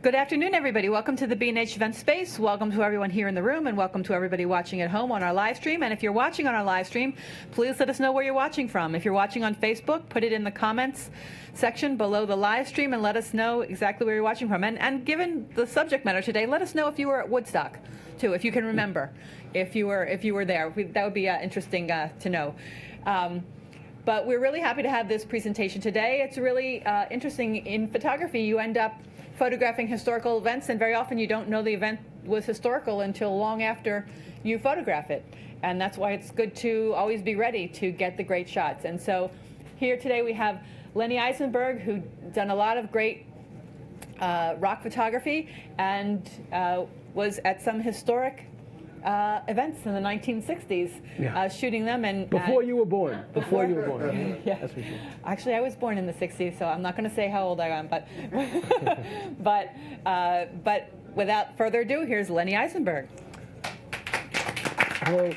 Good afternoon, everybody. Welcome to the B&H Event Space. Welcome to everyone here in the room, and welcome to everybody watching at home on our live stream. And if you're watching on our live stream, please let us know where you're watching from. If you're watching on Facebook, put it in the comments section below the live stream and let us know exactly where you're watching from. And given the subject matter today, let us know if you were at Woodstock, too, if you can remember, if you were there. That would be interesting to know. But we're really happy to have this presentation today. It's really interesting. In photography, you end up photographing historical events, and very often you don't know the event was historical until long after you photograph it. And that's why it's good to always be ready to get the great shots. And so here today we have Lenny Eisenberg, who's done a lot of great rock photography and was at some historic events in the 1960s, shooting them. And before you were born. Before you were born. Yeah. That's for sure. Actually, I was born in the 60s, so I'm not going to say how old I am, but but without further ado, here's Lenny Eisenberg. Hello.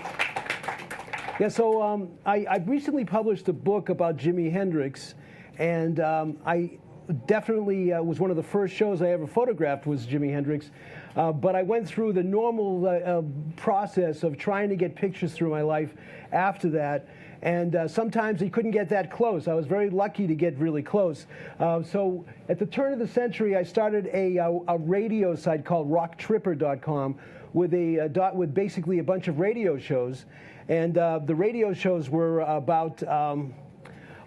Yeah, so I recently published a book about Jimi Hendrix, and I definitely was one of the first shows I ever photographed was Jimi Hendrix. But I went through the normal process of trying to get pictures through my life after that. And sometimes he couldn't get that close. I was very lucky to get really close. So at the turn of the century, I started a radio site called rocktripper.com with basically a bunch of radio shows. And the radio shows were about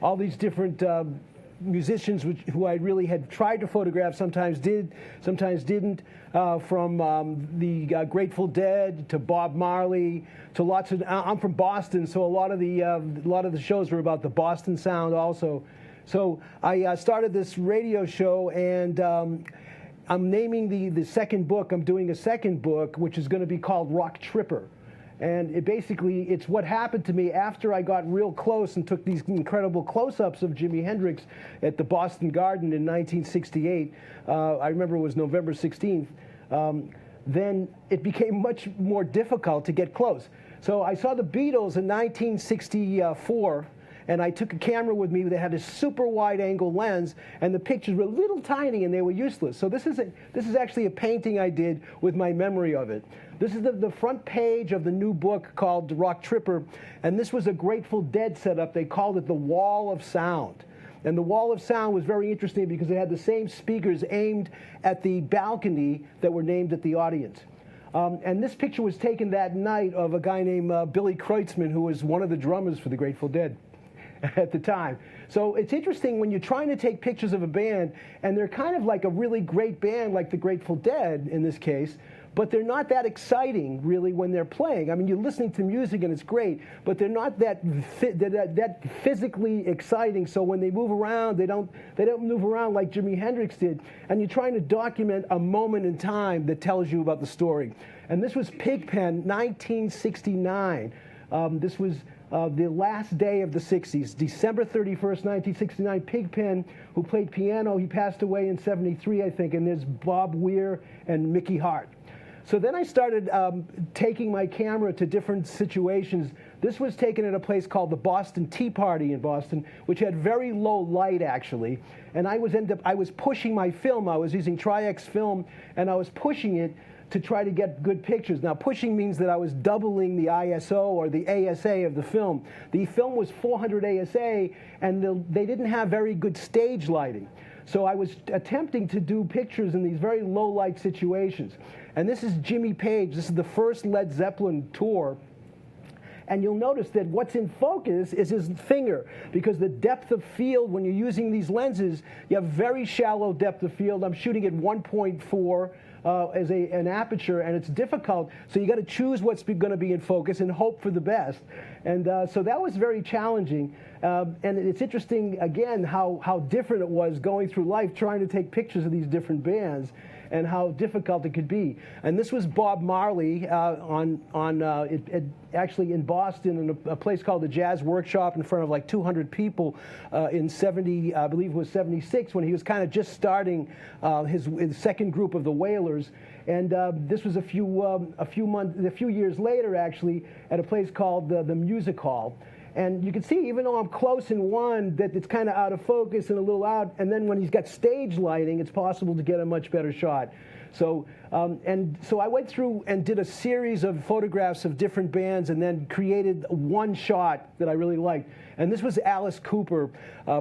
all these different musicians who I really had tried to photograph, sometimes did, sometimes didn't, from the Grateful Dead to Bob Marley to lots of. I'm from Boston, so a lot of the shows were about the Boston sound also. So I started this radio show, and I'm naming the second book. I'm doing a second book, which is going to be called Rock Tripper. And it's what happened to me after I got real close and took these incredible close-ups of Jimi Hendrix at the Boston Garden in 1968. I remember it was November 16th. Then it became much more difficult to get close. So I saw the Beatles in 1964. And I took a camera with me that had a super wide-angle lens, and the pictures were little tiny and they were useless. So this is actually a painting I did with my memory of it. This is the front page of the new book called Rock Tripper, and this was a Grateful Dead setup. They called it the Wall of Sound. And the Wall of Sound was very interesting because it had the same speakers aimed at the balcony that were named at the audience. And this picture was taken that night of a guy named Billy Kreutzmann, who was one of the drummers for the Grateful Dead at the time. So it's interesting when you're trying to take pictures of a band, and they're kind of like a really great band like the Grateful Dead in this case, but they're not that exciting really when they're playing. I mean, you're listening to music and it's great, but they're not that physically exciting. So when they move around, they don't move around like Jimi Hendrix did. And you're trying to document a moment in time that tells you about the story. And this was Pigpen, 1969. This was the last day of the 60s, December 31st, 1969. Pigpen, who played piano, he passed away in 73, I think, and there's Bob Weir and Mickey Hart. So then I started taking my camera to different situations. This was taken at a place called the Boston Tea Party in Boston, which had very low light, actually. And I was pushing my film. I was using Tri-X film, and I was pushing it to try to get good pictures. Now, pushing means that I was doubling the ISO or the ASA of the film. The film was 400 ASA, and they didn't have very good stage lighting. So I was attempting to do pictures in these very low-light situations. And this is Jimmy Page. This is the first Led Zeppelin tour. And you'll notice that what's in focus is his finger, because the depth of field, when you're using these lenses, you have very shallow depth of field. I'm shooting at 1.4 as an aperture, and it's difficult. So you got to choose what's going to be in focus and hope for the best. And so that was very challenging. And it's interesting, again, how different it was going through life trying to take pictures of these different bands and how difficult it could be. And this was Bob Marley actually in Boston in a place called the Jazz Workshop in front of like 200 people in 70, I believe it was 76, when he was kind of just starting his second group of the Wailers. And this was a few years later, actually, at a place called the Music Hall. And you can see, even though I'm close in one, that it's kind of out of focus and a little out. And then when he's got stage lighting, it's possible to get a much better shot. So, so I went through and did a series of photographs of different bands and then created one shot that I really liked. And this was Alice Cooper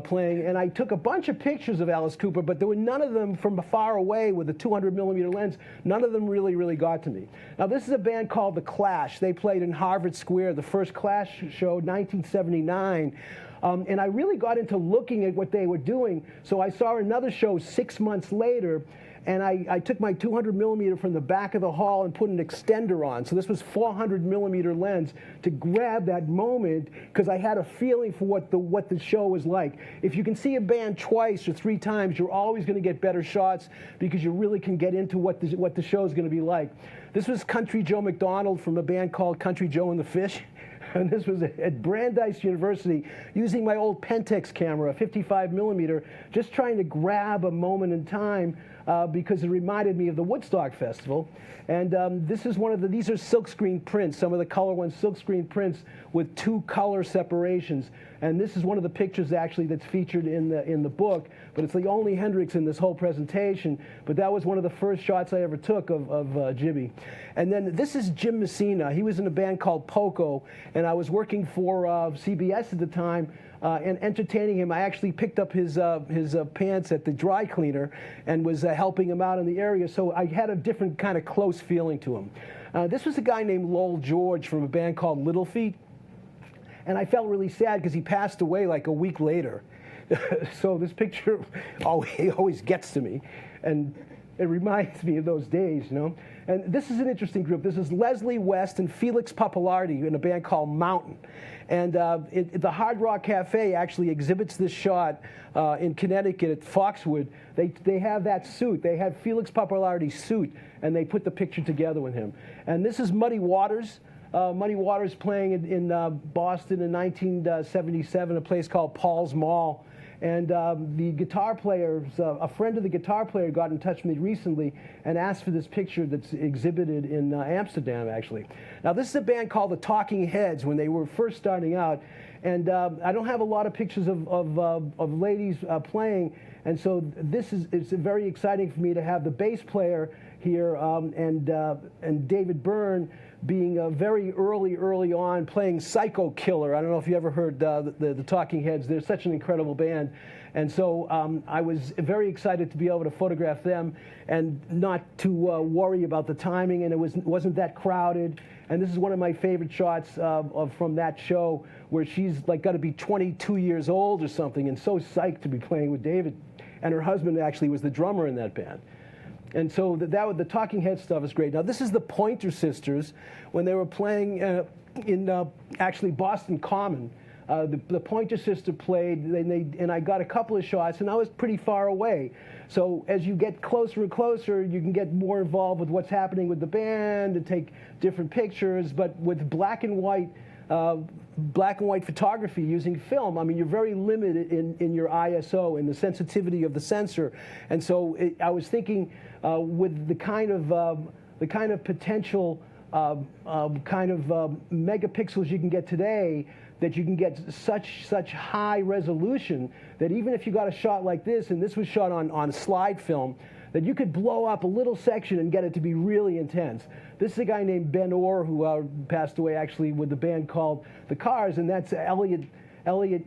playing. And I took a bunch of pictures of Alice Cooper, but there were none of them from far away with a 200mm lens. None of them really got to me. Now, this is a band called The Clash. They played in Harvard Square, the first Clash show, 1979. And I really got into looking at what they were doing. So I saw another show 6 months later, and I took my 200mm from the back of the hall and put an extender on. So this was 400mm lens to grab that moment, because I had a feeling for what the show was like. If you can see a band twice or 3 times, you're always going to get better shots, because you really can get into what the show is going to be like. This was Country Joe McDonald from a band called Country Joe and the Fish. And this was at Brandeis University, using my old Pentax camera, a 55mm, just trying to grab a moment in time, because it reminded me of the Woodstock Festival. And this is these are silkscreen prints, some of the color ones, silkscreen prints with 2 color separations. And this is one of the pictures actually that's featured in the book, but it's the only Hendrix in this whole presentation. But that was one of the first shots I ever took of Jimi. And then this is Jim Messina. He was in a band called Poco, and I was working for CBS at the time, and entertaining him. I actually picked up his pants at the dry cleaner and was helping him out in the area, so I had a different kind of close feeling to him. This was a guy named Lowell George from a band called Little Feat, and I felt really sad because he passed away like a week later. So this picture always gets to me, and it reminds me of those days, you know. And this is an interesting group. This is Leslie West and Felix Pappalardi in a band called Mountain. And the Hard Rock Cafe actually exhibits this shot in Connecticut at Foxwood. They have that suit. They have Felix Pappalardi's suit, and they put the picture together with him. And this is Muddy Waters. Muddy Waters playing in Boston in 1977, a place called Paul's Mall. And the guitar player, a friend of the guitar player, got in touch with me recently and asked for this picture that's exhibited in Amsterdam, actually. Now, this is a band called the Talking Heads when they were first starting out. And I don't have a lot of pictures of ladies playing. And so it's very exciting for me to have the bass player here and David Byrne being very early on playing Psycho Killer. I don't know if you ever heard the Talking Heads. They're such an incredible band. And so I was very excited to be able to photograph them and not to worry about the timing, and it wasn't that crowded. And this is one of my favorite shots from that show, where she's like got to be 22 years old or something and so psyched to be playing with David. And her husband actually was the drummer in that band. And so the Talking Head stuff is great. Now, this is the Pointer Sisters when they were playing in actually Boston Common. The Pointer Sister played, and I got a couple of shots, and I was pretty far away. So as you get closer and closer, you can get more involved with what's happening with the band and take different pictures. But with black and white photography using film, I mean, you're very limited in your ISO and the sensitivity of the sensor. And so I was thinking with the kind of potential megapixels you can get today, that you can get such high resolution that even if you got a shot like this, and this was shot on slide film, that you could blow up a little section and get it to be really intense. This is a guy named Ben Orr who passed away actually with the band called The Cars, and that's Elliot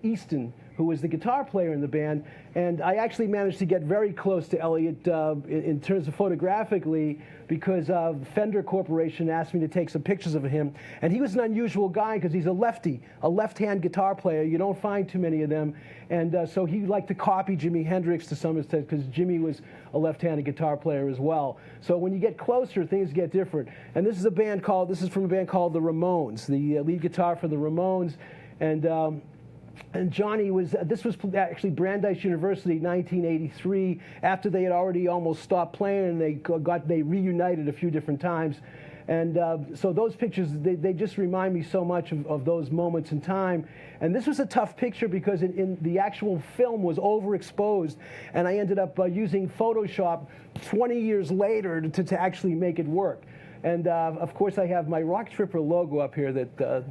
Easton, who was the guitar player in the band. And I actually managed to get very close to Elliot in terms of photographically, because Fender Corporation asked me to take some pictures of him. And he was an unusual guy because he's a lefty, a left-hand guitar player. You don't find too many of them. And so he liked to copy Jimi Hendrix to some extent, because Jimi was a left-handed guitar player as well. So when you get closer, things get different. And this is from a band called the Ramones, the lead guitar for the Ramones. And Johnny this was actually Brandeis University, 1983, after they had already almost stopped playing, and they reunited a few different times. And so those pictures, they just remind me so much of those moments in time. And this was a tough picture because in the actual film was overexposed, and I ended up using Photoshop 20 years later to actually make it work. And of course, I have my Rock Tripper logo up here that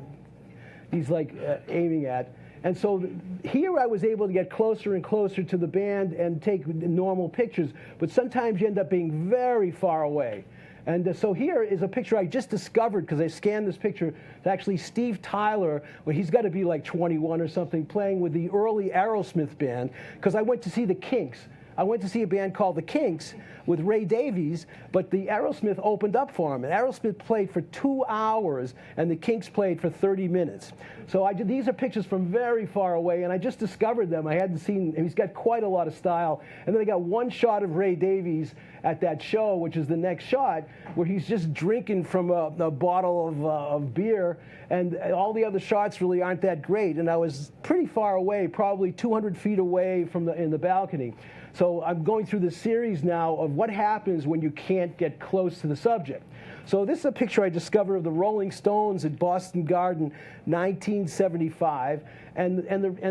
he's like aiming at. And so here I was able to get closer and closer to the band and take normal pictures, but sometimes you end up being very far away. And so here is a picture I just discovered because I scanned this picture. It's actually Steve Tyler, when he's got to be like 21 or something, playing with the early Aerosmith band, because I went to see the Kinks. I went to see a band called the Kinks with Ray Davies, but the Aerosmith opened up for him. And Aerosmith played for 2 hours, and the Kinks played for 30 minutes. So these are pictures from very far away, and I just discovered them. I hadn't seen, and he's got quite a lot of style. And then I got one shot of Ray Davies at that show, which is the next shot, where he's just drinking from a bottle of beer, and all the other shots really aren't that great. And I was pretty far away, probably 200 feet away from in the balcony. So I'm going through this series now of what happens when you can't get close to the subject. So this is a picture I discovered of the Rolling Stones at Boston Garden, 1975, and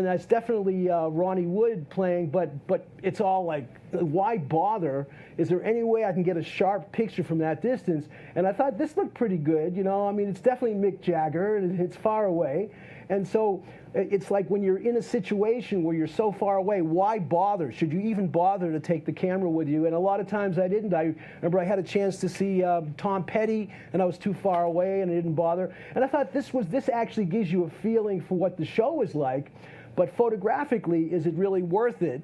that's definitely Ronnie Wood playing, but it's all like, why bother? Is there any way I can get a sharp picture from that distance? And I thought this looked pretty good, you know. I mean, it's definitely Mick Jagger, and it's far away. And so it's like when you're in a situation where you're so far away, why bother? Should you even bother to take the camera with you? And a lot of times I didn't. I remember I had a chance to see Tom Petty, and I was too far away, and I didn't bother. And I thought this actually gives you a feeling for what the show is like. But photographically, is it really worth it?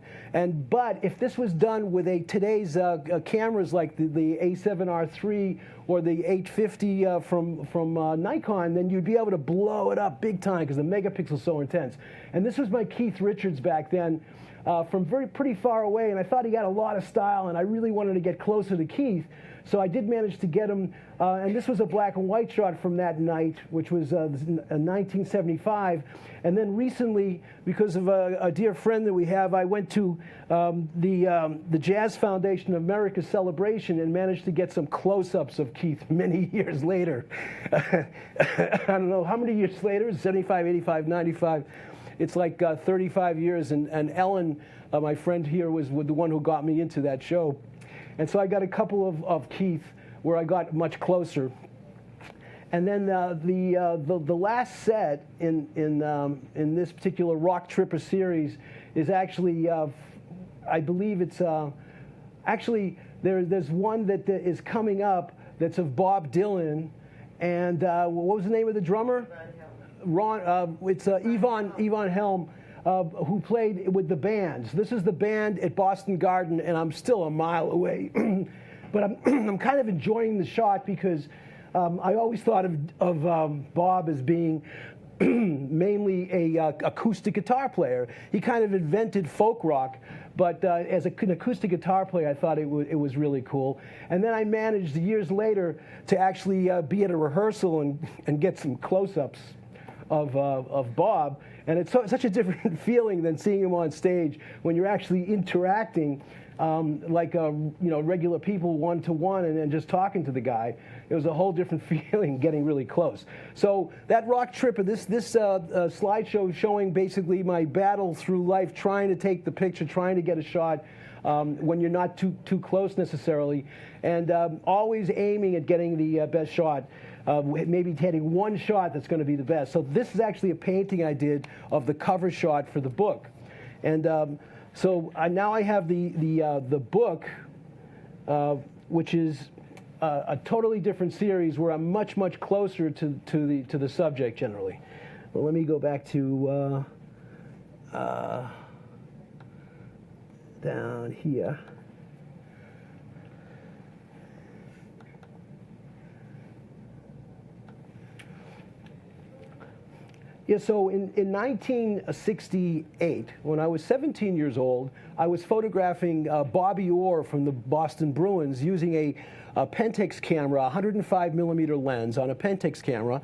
But if this was done with today's cameras like the A7R3 or the 850 from Nikon, then you'd be able to blow it up big time because the megapixel's so intense. And this was my Keith Richards back then, from pretty far away, and I thought he had a lot of style, and I really wanted to get closer to Keith. So I did manage to get him, and this was a black and white shot from that night, which was 1975. And then recently, because of a dear friend that we have, I went to the Jazz Foundation of America celebration and managed to get some close-ups of Keith many years later. I don't know, how many years later? 75, 85, 95. It's like 35 years, and Ellen, my friend here, was the one who got me into that show. And so I got a couple of Keith where I got much closer. And then the last set in this particular Rock Tripper series is actually, I believe it's, actually there's one that is coming up that's of Bob Dylan. And what was the name of the drummer? It's Yvonne Helm. Who played with the band. So this is the band at Boston Garden, and I'm still a mile away. But I'm kind of enjoying the shot because I always thought of Bob as being mainly a acoustic guitar player. He kind of invented folk rock, but as an acoustic guitar player, I thought it was really cool. And then I managed years later to actually be at a rehearsal and get some close-ups of Bob. And it's such a different feeling than seeing him on stage when you're actually interacting like regular people one-to-one and then just talking to the guy. It was a whole different feeling getting really close. So that Rock Tripper, this slideshow showing basically my battle through life, trying to take the picture, trying to get a shot when you're not too close necessarily, and always aiming at getting the best shot. Maybe hitting one shot that's going to be the best. So this is actually a painting I did of the cover shot for the book, and so now I have the book, which is a totally different series where I'm much closer to the subject generally. Well, let me go back to down here. Yeah, so in 1968, when I was 17 years old, I was photographing Bobby Orr from the Boston Bruins using a Pentax camera, 105 millimeter lens on a Pentax camera,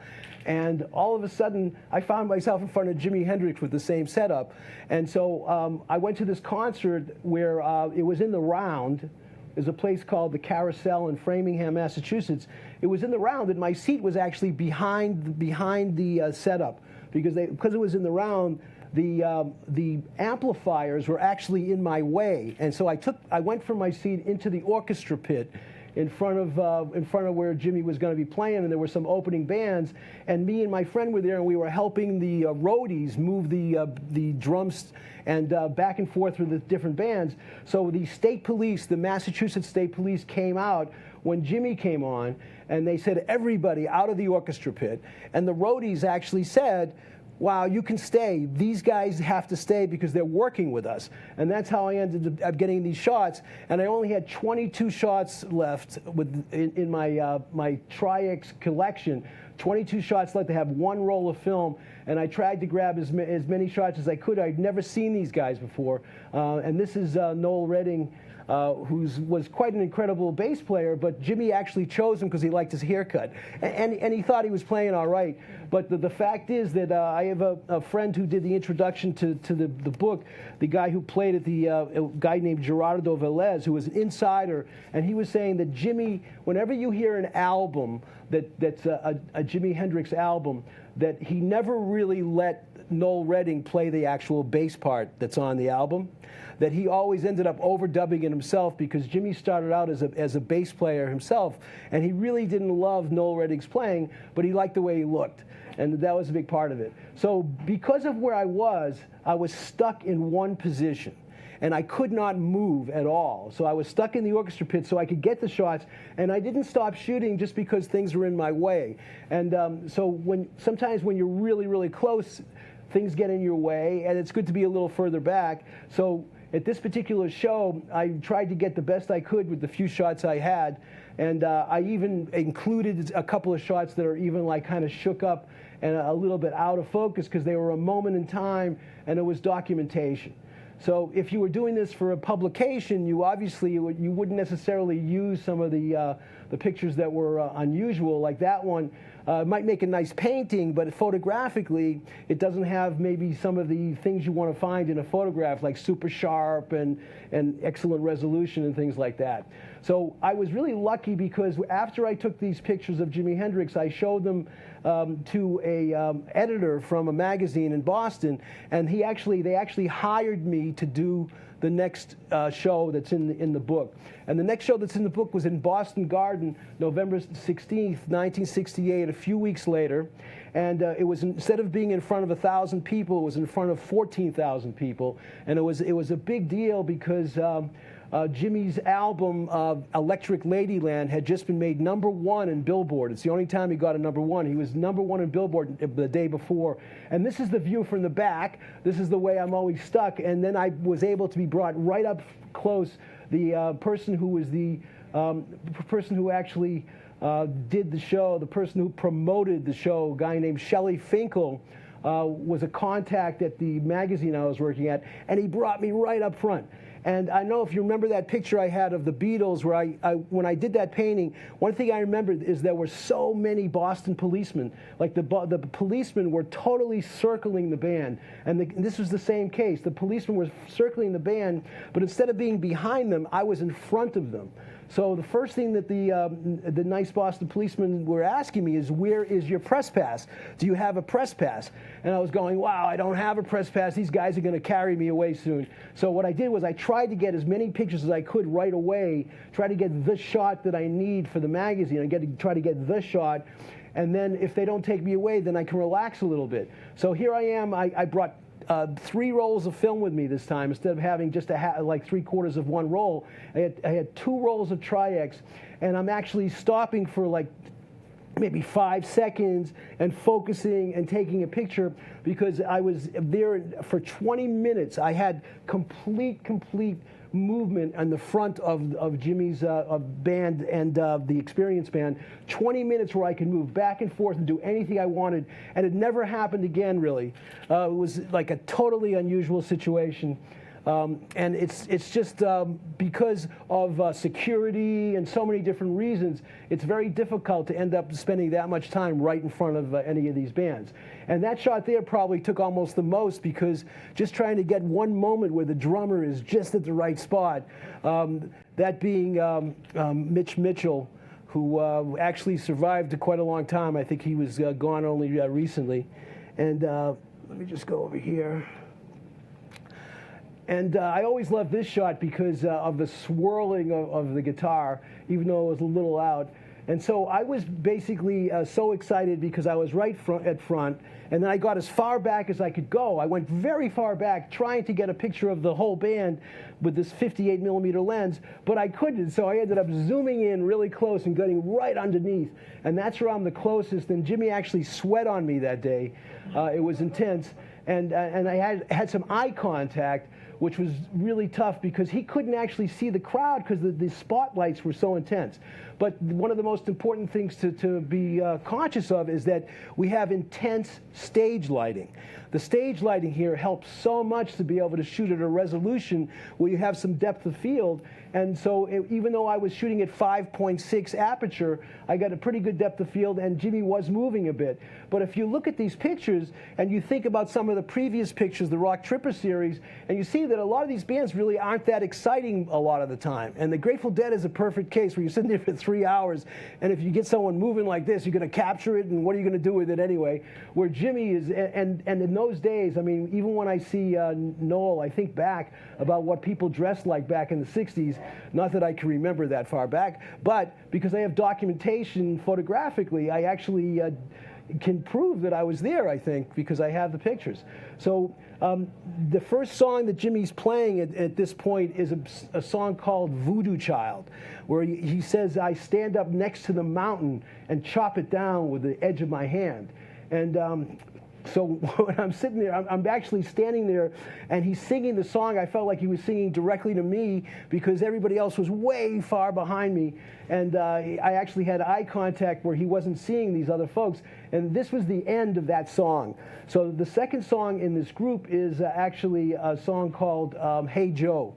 and all of a sudden I found myself in front of Jimi Hendrix with the same setup. And so I went to this concert where it was in the Round. There's a place called the Carousel in Framingham, Massachusetts. It was in the Round, and my seat was actually behind the setup. Because it was in the Round, the amplifiers were actually in my way, and so I went from my seat into the orchestra pit, in front of where Jimi was going to be playing, and there were some opening bands, and me and my friend were there, and we were helping the roadies move the drums and back and forth through the different bands. So the state police, the Massachusetts State Police, came out when Jimi came on, and they said, everybody out of the orchestra pit. And the roadies actually said, wow, you can stay. These guys have to stay because they're working with us. And that's how I ended up getting these shots. And I only had 22 shots left in my Tri-X collection. 22 shots left to have one roll of film, and I tried to grab as many shots as I could. I'd never seen these guys before. And this is Noel Redding, who was quite an incredible bass player, but Jimi actually chose him because he liked his haircut. And he thought he was playing all right. But the fact is that I have a friend who did the introduction to the book, the guy who played it, a guy named Gerardo Velez, who was an insider, and he was saying that Jimi, whenever you hear an album that's a Jimi Hendrix album, that he never really let Noel Redding play the actual bass part that's on the album, that he always ended up overdubbing it himself, because Jimi started out as a bass player himself, and he really didn't love Noel Redding's playing, but he liked the way he looked, and that was a big part of it. So because of where I was stuck in one position, and I could not move at all. So I was stuck in the orchestra pit so I could get the shots, and I didn't stop shooting just because things were in my way. And so sometimes when you're really, really close, things get in your way, and it's good to be a little further back. So at this particular show, I tried to get the best I could with the few shots I had, and I even included a couple of shots that are even like kind of shook up and a little bit out of focus, because they were a moment in time, and it was documentation. So if you were doing this for a publication, you wouldn't necessarily use some of the pictures that were unusual, like that one. It might make a nice painting, but photographically, it doesn't have maybe some of the things you want to find in a photograph, like super sharp and excellent resolution and things like that. So I was really lucky, because after I took these pictures of Jimi Hendrix, I showed them to a editor from a magazine in Boston, and they actually hired me to do the next show that's in the book. And the next show that's in the book was in Boston Garden, November 16th, 1968, a few weeks later. And it was, instead of being in front of 1,000 people, it was in front of 14,000 people. And it was a big deal, because Jimi's album, Electric Ladyland, had just been made #1 in Billboard. It's the only time he got a #1. He was #1 in Billboard the day before. And this is the view from the back. This is the way I'm always stuck. And then I was able to be brought right up close. The person who was the person who actually did the show, the person who promoted the show, a guy named Shelley Finkel, was a contact at the magazine I was working at, and he brought me right up front. And I know if you remember that picture I had of the Beatles, where when I did that painting, one thing I remembered is there were so many Boston policemen. Like the policemen were totally circling the band. And this was the same case. The policemen were circling the band, but instead of being behind them, I was in front of them. So the first thing that the nice Boston policemen were asking me is, where is your press pass? Do you have a press pass? And I was going, wow, I don't have a press pass. These guys are going to carry me away soon. So what I did was I tried to get as many pictures as I could right away, try to get the shot that I need for the magazine. I try to get the shot. And then if they don't take me away, then I can relax a little bit. So here I am. I brought 3 rolls of film with me this time, instead of having just like 3/4 of one roll. I had 2 rolls of Tri-X, and I'm actually stopping for like maybe 5 seconds and focusing and taking a picture, because I was there for 20 minutes. I had complete movement on the front of Jimi's band and the Experience Band. 20 minutes where I could move back and forth and do anything I wanted, and it never happened again, really. It was like a totally unusual situation. And it's just because of security and so many different reasons, it's very difficult to end up spending that much time right in front of any of these bands. And that shot there probably took almost the most, because just trying to get one moment where the drummer is just at the right spot, that being Mitch Mitchell, who actually survived quite a long time. I think he was gone only recently. And let me just go over here. And I always loved this shot because of the swirling of the guitar, even though it was a little out. And so I was basically so excited because I was right at front, and then I got as far back as I could go. I went very far back trying to get a picture of the whole band with this 58 millimeter lens, but I couldn't, so I ended up zooming in really close and getting right underneath. And that's where I'm the closest, and Jimi actually sweat on me that day. It was intense, and I had some eye contact, which was really tough because he couldn't actually see the crowd because the spotlights were so intense. But one of the most important things to be conscious of is that we have intense stage lighting. The stage lighting here helps so much to be able to shoot at a resolution where you have some depth of field. And so even though I was shooting at 5.6 aperture, I got a pretty good depth of field, and Jimi was moving a bit. But if you look at these pictures and you think about some of the previous pictures, the Rock Tripper series, and you see that a lot of these bands really aren't that exciting a lot of the time. And the Grateful Dead is a perfect case where you're sitting there for 3 hours, and if you get someone moving like this, you're going to capture it, and what are you going to do with it anyway? Where Jimi is, and in those days, I mean, even when I see Noel, I think back about what people dressed like back in the 60s. Not that I can remember that far back, but because I have documentation photographically, I actually can prove that I was there, I think, because I have the pictures. So the first song that Jimmy's playing at this point is a song called Voodoo Child, where he says, I stand up next to the mountain and chop it down with the edge of my hand. And so when I'm sitting there, I'm actually standing there, and he's singing the song. I felt like he was singing directly to me because everybody else was way far behind me. And I actually had eye contact where he wasn't seeing these other folks. And this was the end of that song. So the second song in this group is actually a song called Hey Joe.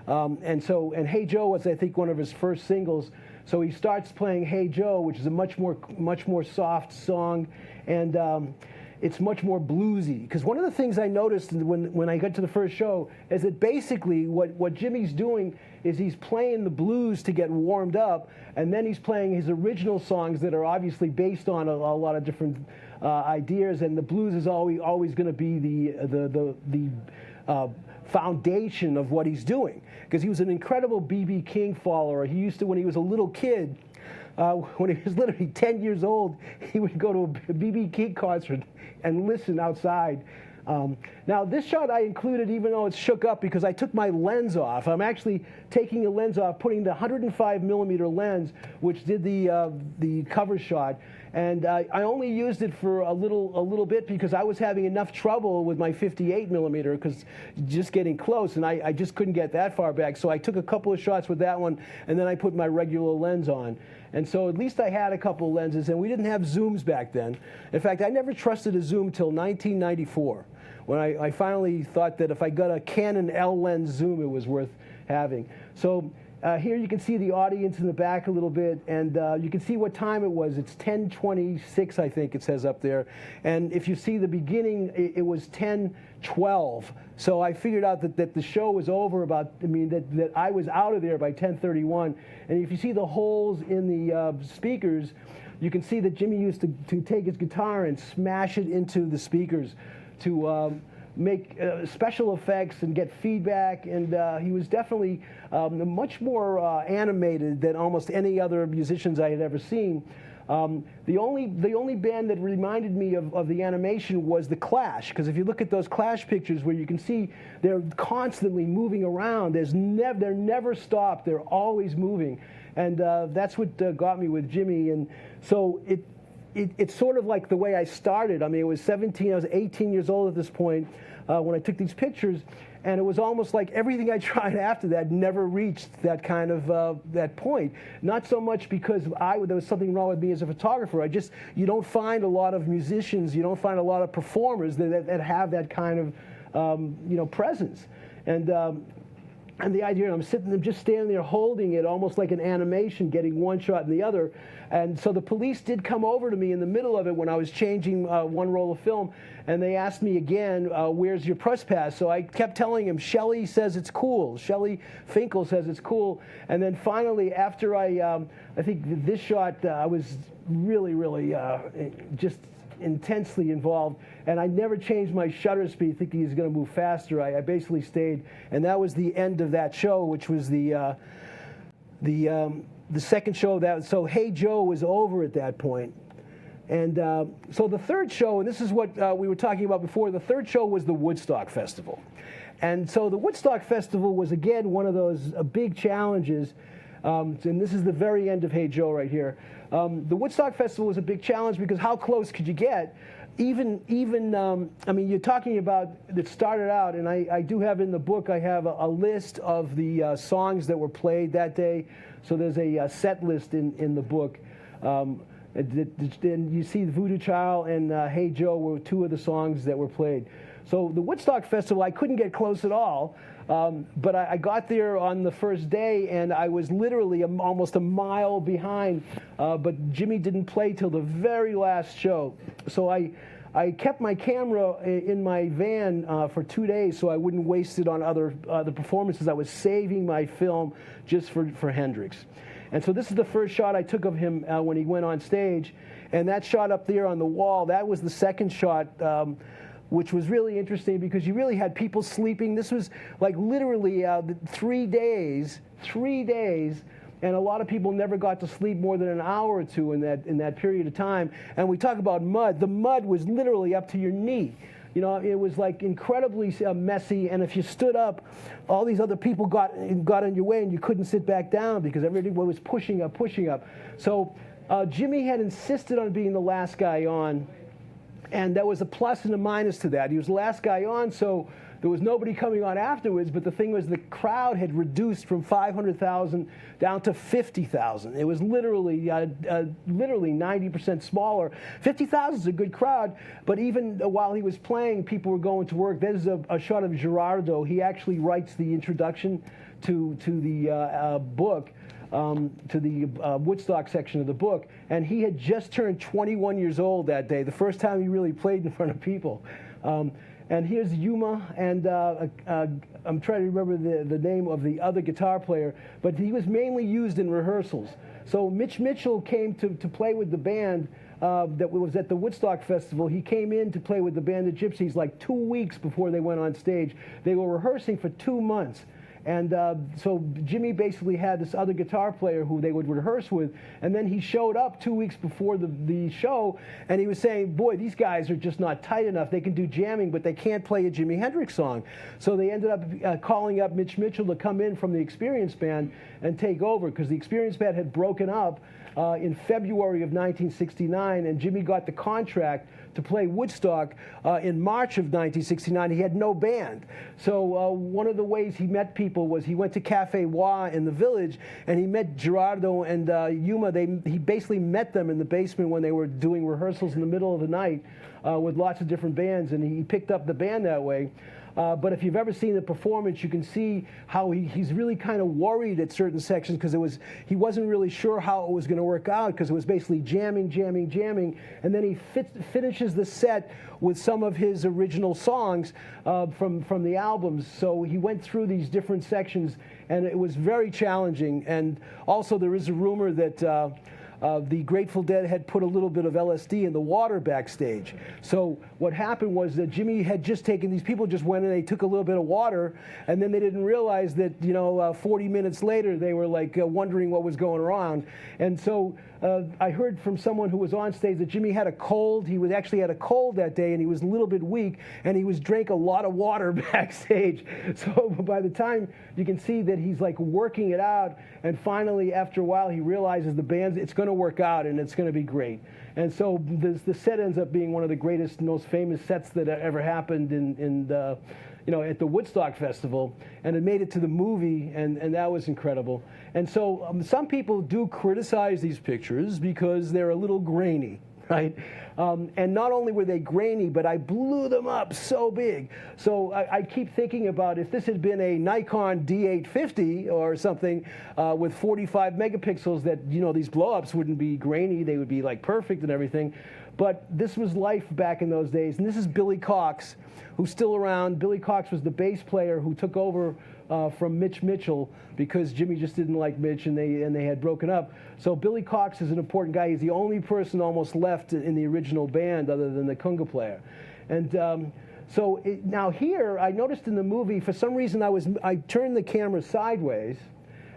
And Hey Joe was, I think, one of his first singles. So he starts playing Hey Joe, which is a much more soft song. And it's much more bluesy. Because one of the things I noticed when I got to the first show is that basically what Jimmy's doing is he's playing the blues to get warmed up, and then he's playing his original songs that are obviously based on a lot of different ideas, and the blues is always going to be the foundation of what he's doing. Because he was an incredible B.B. King follower. He used to, when he was a little kid, when he was literally 10 years old, he would go to a B.B. King concert and listen outside. Now, this shot I included even though it's shook up because I took my lens off. I'm actually taking the lens off, putting the 105 millimeter lens, which did the cover shot. And I only used it for a little bit because I was having enough trouble with my 58 millimeter because just getting close, and I just couldn't get that far back. So I took a couple of shots with that one, and then I put my regular lens on. And so at least I had a couple of lenses, and we didn't have zooms back then. In fact, I never trusted a zoom till 1994, when I finally thought that if I got a Canon L lens zoom, it was worth having. So here you can see the audience in the back a little bit, and you can see what time it was. It's 10:26, I think it says up there. And if you see the beginning, it was 10:12. So I figured out that the show was over that I was out of there by 10:31. And if you see the holes in the speakers, you can see that Jimi used to take his guitar and smash it into the speakers to make special effects and get feedback, and he was definitely much more animated than almost any other musicians I had ever seen. The only band that reminded me of the animation was the Clash, because if you look at those Clash pictures where you can see they're constantly moving around, they're never stopped, they're always moving, and that's what got me with Jimi. And so it's sort of like the way I started. I mean, it was 17, I was 18 years old at this point when I took these pictures, and it was almost like everything I tried after that never reached that kind of that point. Not so much because there was something wrong with me as a photographer. You don't find a lot of musicians, you don't find a lot of performers that have that kind of presence. And the idea, I'm just standing there holding it almost like an animation, getting one shot and the other. And so the police did come over to me in the middle of it when I was changing one roll of film, and they asked me again, where's your press pass? So I kept telling him, Shelley says it's cool. Shelley Finkel says it's cool. And then finally, after I think this shot, I was really, really just intensely involved, and I never changed my shutter speed thinking he was going to move faster. I basically stayed, and that was the end of that show, which was the second show. So Hey Joe was over at that point. And so the third show, and this is what we were talking about before, the third show was the Woodstock Festival. And so the Woodstock Festival was, again, one of those big challenges. And this is the very end of Hey Joe right here. The Woodstock Festival was a big challenge because how close could you get? I mean, you're talking about, it started out, and I do have in the book, I have a list of the songs that were played that day. So there's a set list in the book. And you see Voodoo Child and Hey Joe were two of the songs that were played. So the Woodstock Festival, I couldn't get close at all, but I got there on the first day, and I was literally almost a mile behind, but Jimi didn't play till the very last show. So I kept my camera in my van for 2 days so I wouldn't waste it on other performances. I was saving my film just for Hendrix. And so this is the first shot I took of him when he went on stage. And that shot up there on the wall, that was the second shot, which was really interesting because you really had people sleeping. This was like literally 3 days, and a lot of people never got to sleep more than an hour or two in that period of time. And we talk about mud. The mud was literally up to your knee. You know, it was like incredibly messy, and if you stood up, all these other people got in your way, and you couldn't sit back down because everyone was pushing up. So Jimi had insisted on being the last guy on, and there was a plus and a minus to that. He was the last guy on, so there was nobody coming on afterwards, but the thing was the crowd had reduced from 500,000 down to 50,000. It was literally 90% smaller. 50,000 is a good crowd, but even while he was playing, people were going to work. There's a shot of Gerardo. He actually writes the introduction to the book, to the Woodstock section of the book, and he had just turned 21 years old that day, the first time he really played in front of people. And here's Yuma, and I'm trying to remember the name of the other guitar player, but he was mainly used in rehearsals. So Mitch Mitchell came to play with the band that was at the Woodstock Festival. He came in to play with the Band of Gypsies like 2 weeks before they went on stage. They were rehearsing for 2 months. And so Jimi basically had this other guitar player who they would rehearse with, and then he showed up 2 weeks before the show, and he was saying, boy, these guys are just not tight enough. They can do jamming, but they can't play a Jimi Hendrix song. So they ended up calling up Mitch Mitchell to come in from the Experience Band and take over, because the Experience Band had broken up in February of 1969, and Jimi got the contract to play Woodstock in March of 1969. He had no band. So one of the ways he met people was he went to Cafe Wah in the Village, and he met Gerardo and Yuma. He basically met them in the basement when they were doing rehearsals in the middle of the night with lots of different bands, and he picked up the band that way. But if you've ever seen the performance, you can see how he's really kind of worried at certain sections because he wasn't really sure how it was going to work out because it was basically jamming, and then he finishes the set with some of his original songs from the albums. So he went through these different sections, and it was very challenging. And also there is a rumor that the Grateful Dead had put a little bit of LSD in the water backstage. So what happened was that Jimi had just taken, these people just went and they took a little bit of water, and then they didn't realize that, 40 minutes later they were like wondering what was going on. And so I heard from someone who was on stage that Jimi had a cold. He actually had a cold that day, and he was a little bit weak, and he drank a lot of water backstage. So by the time you can see that he's like working it out, and finally after a while he realizes it's going to work out and it's going to be great. And so the set ends up being one of the greatest, most famous sets that ever happened at the Woodstock Festival, and it made it to the movie, and that was incredible. And so some people do criticize these pictures because they're a little grainy, right? And not only were they grainy, but I blew them up so big. So I keep thinking about if this had been a Nikon D850 or something with 45 megapixels, that these blow-ups wouldn't be grainy. They would be like perfect and everything. but this was life back in those days. And this is Billy Cox, who's still around. Billy Cox was the bass player who took over from Mitch Mitchell because Jimmy just didn't like Mitch, and they had broken up. So Billy Cox is an important guy. He's the only person almost left in the original band other than the conga player. And now here, I noticed in the movie, for some reason I turned the camera sideways,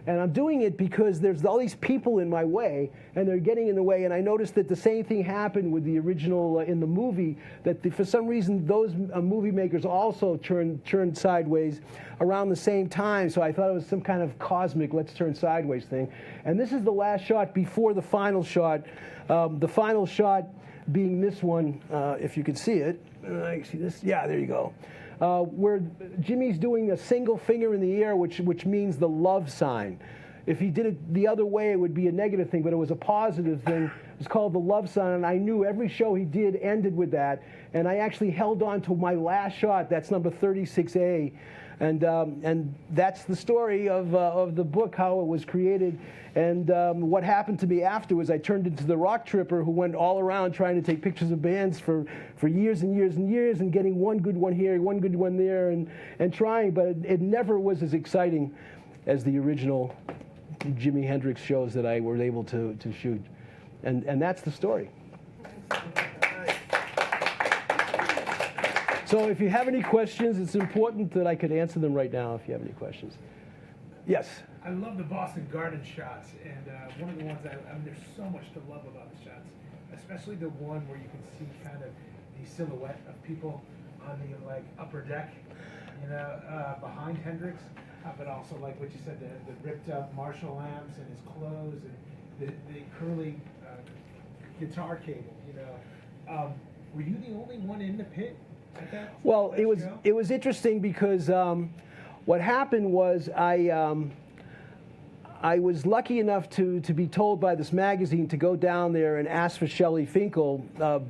and I'm doing it because there's all these people in my way, and they're getting in the way, and I noticed that the same thing happened with the original in the movie, that for some reason those movie makers also turned sideways around the same time, so I thought it was some kind of cosmic let's turn sideways thing. And this is the last shot before the final shot. The final shot being this one, if you can see it. I see this. Yeah, there you go. Where Jimmy's doing a single finger in the air, which means the love sign. If he did it the other way, it would be a negative thing, but it was a positive thing. It was called the love sign, and I knew every show he did ended with that. And I actually held on to my last shot. That's number 36A. And that's the story of the book, how it was created. And what happened to me afterwards, I turned into the rock tripper who went all around trying to take pictures of bands for years and years and years, and getting one good one here, one good one there, and trying. But it never was as exciting as the original Jimi Hendrix shows that I were able to shoot. And that's the story. So if you have any questions, it's important that I could answer them right now if you have any questions. Yes? I love the Boston Garden shots, and one of the ones there's so much to love about the shots, especially the one where you can see kind of the silhouette of people on the upper deck, behind Hendrix, but also like what you said, the ripped up Marshall amps and his clothes and the curly guitar cable. Were you the only one in the pit? Well, it was interesting because what happened was I was lucky enough to be told by this magazine to go down there and ask for Shelley Finkel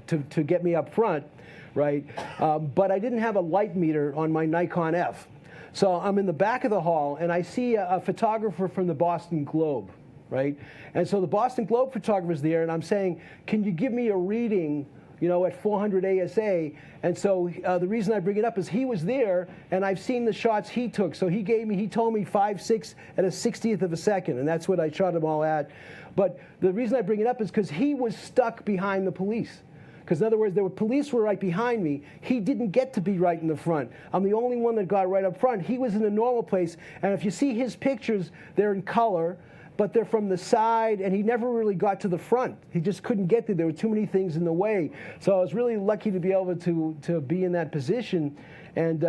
to get me up front, right? But I didn't have a light meter on my Nikon F. So I'm in the back of the hall, and I see a photographer from the Boston Globe, right? And so the Boston Globe photographer's there, and I'm saying, can you give me a reading at 400 ASA. And so the reason I bring it up is he was there, and I've seen the shots he took. So he told me 5.6 at a 60th of a second, and that's what I shot them all at. But the reason I bring it up is because he was stuck behind the police. Because in other words, police were right behind me. He didn't get to be right in the front. I'm the only one that got right up front. He was in a normal place, and if you see his pictures, they're in color, but they're from the side, and he never really got to the front. He just couldn't get there. There were too many things in the way. So I was really lucky to be able to be in that position, and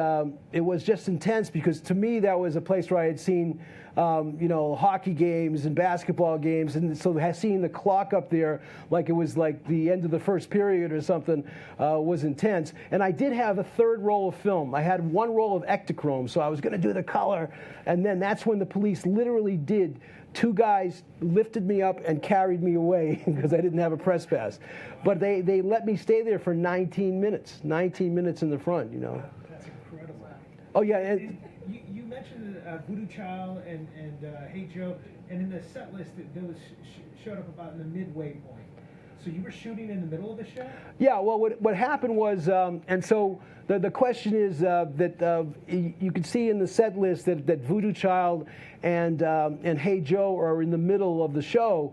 it was just intense because to me that was a place where I had seen hockey games and basketball games, and so seeing the clock up there like it was like the end of the first period or something was intense. And I did have a third roll of film. I had one roll of Ektachrome, so I was going to do the color, and then that's when the police literally did. Two guys lifted me up and carried me away because I didn't have a press pass. But they let me stay there for 19 minutes. 19 minutes in the front, That's incredible. Oh, yeah. You mentioned Voodoo Child and Hey Joe, and in the set list, those showed up about in the midway point. So you were shooting in the middle of the show? Yeah, well, what happened was, and so the question is that you can see in the set list that Voodoo Child and Hey Joe are in the middle of the show.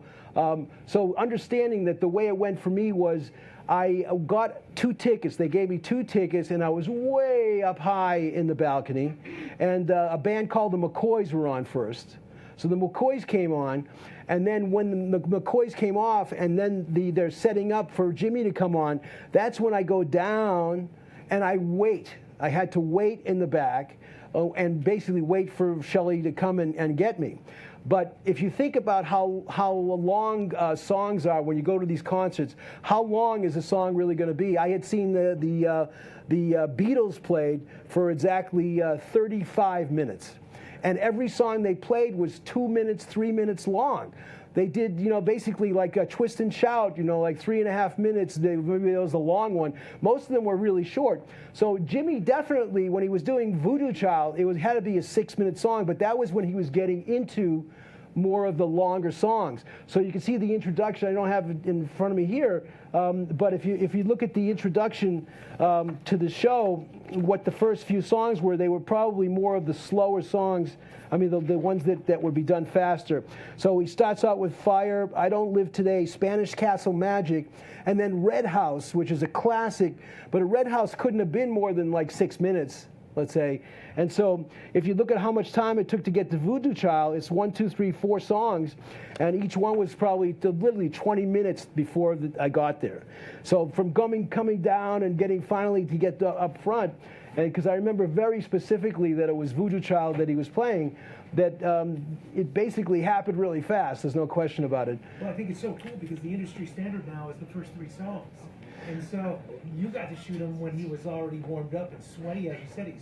So understanding that the way it went for me was I got 2 tickets. They gave me 2 tickets, and I was way up high in the balcony. And a band called the McCoys were on first. So the McCoys came on, and then when the McCoys came off, and then they're setting up for Jimmy to come on, that's when I go down and I wait. I had to wait in the back and basically wait for Shelley to come and get me. But if you think about how long songs are when you go to these concerts, how long is a song really going to be? I had seen the Beatles played for exactly 35 minutes. And every song they played was 2 minutes, 3 minutes long. They did, basically like a Twist and Shout, like 3.5 minutes. Maybe that was a long one. Most of them were really short. So Jimmy definitely, when he was doing Voodoo Child, had to be a 6-minute song, but that was when he was getting into more of the longer songs. So you can see the introduction. I don't have it in front of me here, but if you look at the introduction to the show, what the first few songs were, they were probably more of the slower songs. I mean, the ones that would be done faster. So he starts out with Fire, I Don't Live Today, Spanish Castle Magic, and then Red House, which is a classic, but a Red House couldn't have been more than like 6 minutes, let's say. And so if you look at how much time it took to get to Voodoo Child, it's 1, 2, 3, 4 songs, and each one was probably literally 20 minutes before I got there. So from coming down and getting finally to get up front, and because I remember very specifically that it was Voodoo Child that he was playing, that it basically happened really fast. There's no question about it. Well, I think it's so cool because the industry standard now is the first 3 songs. And so you got to shoot him when he was already warmed up and sweaty, as you said. He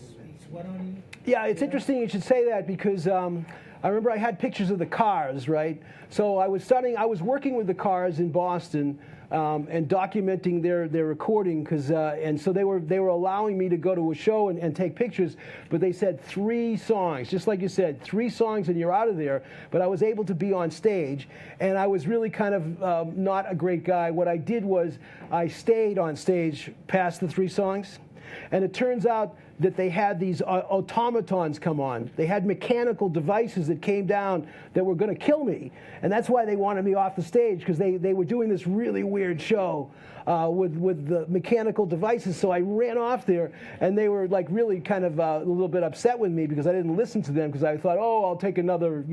sweat on you. Yeah, it's interesting you should say that because I remember I had pictures of the Cars, right? So I was working with the Cars in Boston and documenting their recording and so they were allowing me to go to a show and take pictures, but they said 3 songs, just like you said, 3 songs and you're out of there. But I was able to be on stage, and I was really kind of not a great guy. What I did was I stayed on stage past the 3 songs, and it turns out that they had these automatons come on. They had mechanical devices that came down that were going to kill me. And that's why they wanted me off the stage, because they were doing this really weird show with the mechanical devices. So I ran off there, and they were like really kind of a little bit upset with me because I didn't listen to them, because I thought, oh, I'll take another,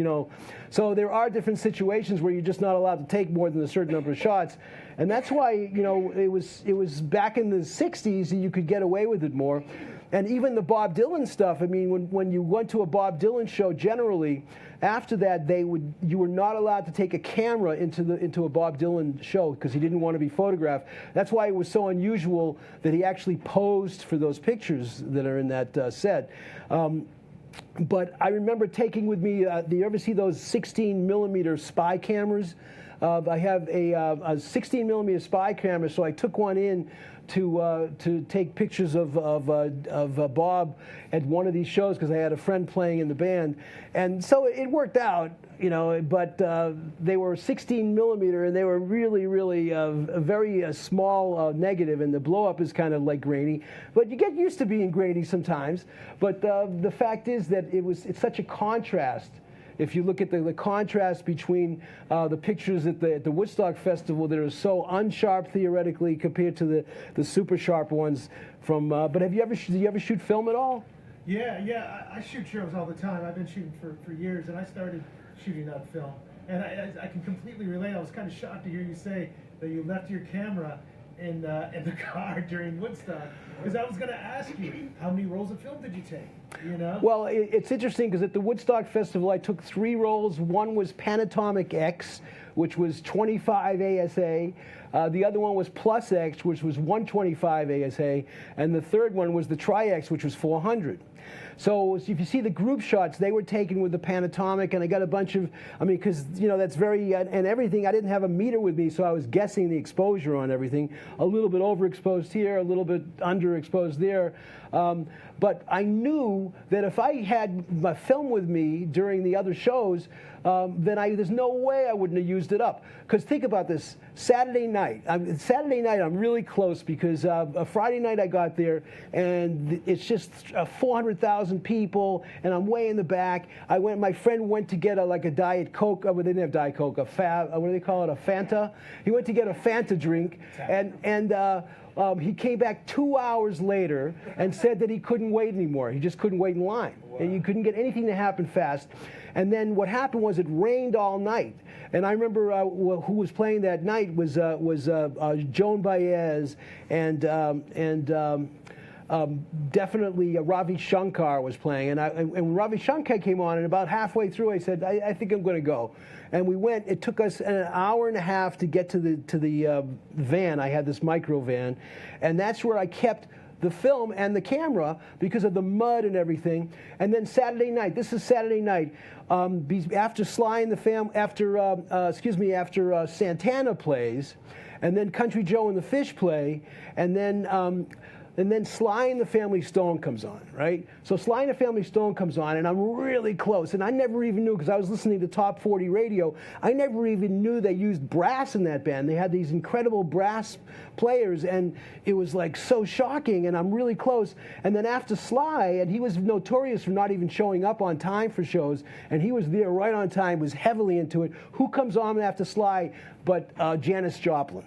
So there are different situations where you're just not allowed to take more than a certain number of shots. And that's why, it was back in the 60s that you could get away with it more. And even the Bob Dylan stuff, I mean, when you went to a Bob Dylan show, generally, after that, you were not allowed to take a camera into a Bob Dylan show because he didn't want to be photographed. That's why it was so unusual that he actually posed for those pictures that are in that set. But I remember taking with me, do you ever see those 16mm spy cameras? I have a 16mm spy camera, so I took one in to take pictures of Bob at one of these shows because I had a friend playing in the band, and so it worked out, But they were 16mm, and they were really, really a very small negative, and the blow up is kind of like grainy. But you get used to being grainy sometimes. But the fact is that it's such a contrast. If you look at the contrast between the pictures at the Woodstock Festival that are so unsharp theoretically compared to the super sharp ones from. But do you ever shoot film at all? Yeah. I shoot shows all the time. I've been shooting for years, and I started shooting on film. And I can completely relate. I was kind of shocked to hear you say that you left your camera in the car during Woodstock, because I was going to ask you, how many rolls of film did you take? Well, it's interesting because at the Woodstock Festival, I took 3 rolls. One was Panatomic X, which was 25 ASA. The other one was Plus X, which was 125 ASA. And the third one was the Tri-X, which was 400. So if you see the group shots, they were taken with the Panatomic, and I got a bunch of, because, that's very, and everything, I didn't have a meter with me, so I was guessing the exposure on everything. A little bit overexposed here, a little bit underexposed there. But I knew that if I had my film with me during the other shows, then there's no way I wouldn't have used it up. Because think about this, Saturday night I'm really close because a Friday night I got there, and it's just 400,000 people, and I'm way in the back. My friend went to get a Diet Coke. They didn't have Diet Coke, what do they call it, a Fanta? He went to get a Fanta drink, and he came back 2 hours later and said that he couldn't wait anymore. He just couldn't wait in line. Wow. And you couldn't get anything to happen fast. And then what happened was it rained all night. And I remember who was playing that night was Joan Baez and definitely Ravi Shankar was playing. And when Ravi Shankar came on, and about halfway through, I said, I think I'm going to go. And we went. It took us an hour and a half to get to the van. I had this micro van, and that's where I kept the film and the camera because of the mud and everything. And then Saturday night. This is Saturday night. After Sly and the Family, after Santana plays, and then Country Joe and the Fish play, and then and then Sly and the Family Stone comes on, right? So Sly and the Family Stone comes on, and I'm really close, and I never even knew, because I was listening to Top 40 radio, I never even knew they used brass in that band. They had these incredible brass players, and it was like so shocking, and I'm really close. And then after Sly, and he was notorious for not even showing up on time for shows, and he was there right on time, was heavily into it. Who comes on after Sly but Janis Joplin?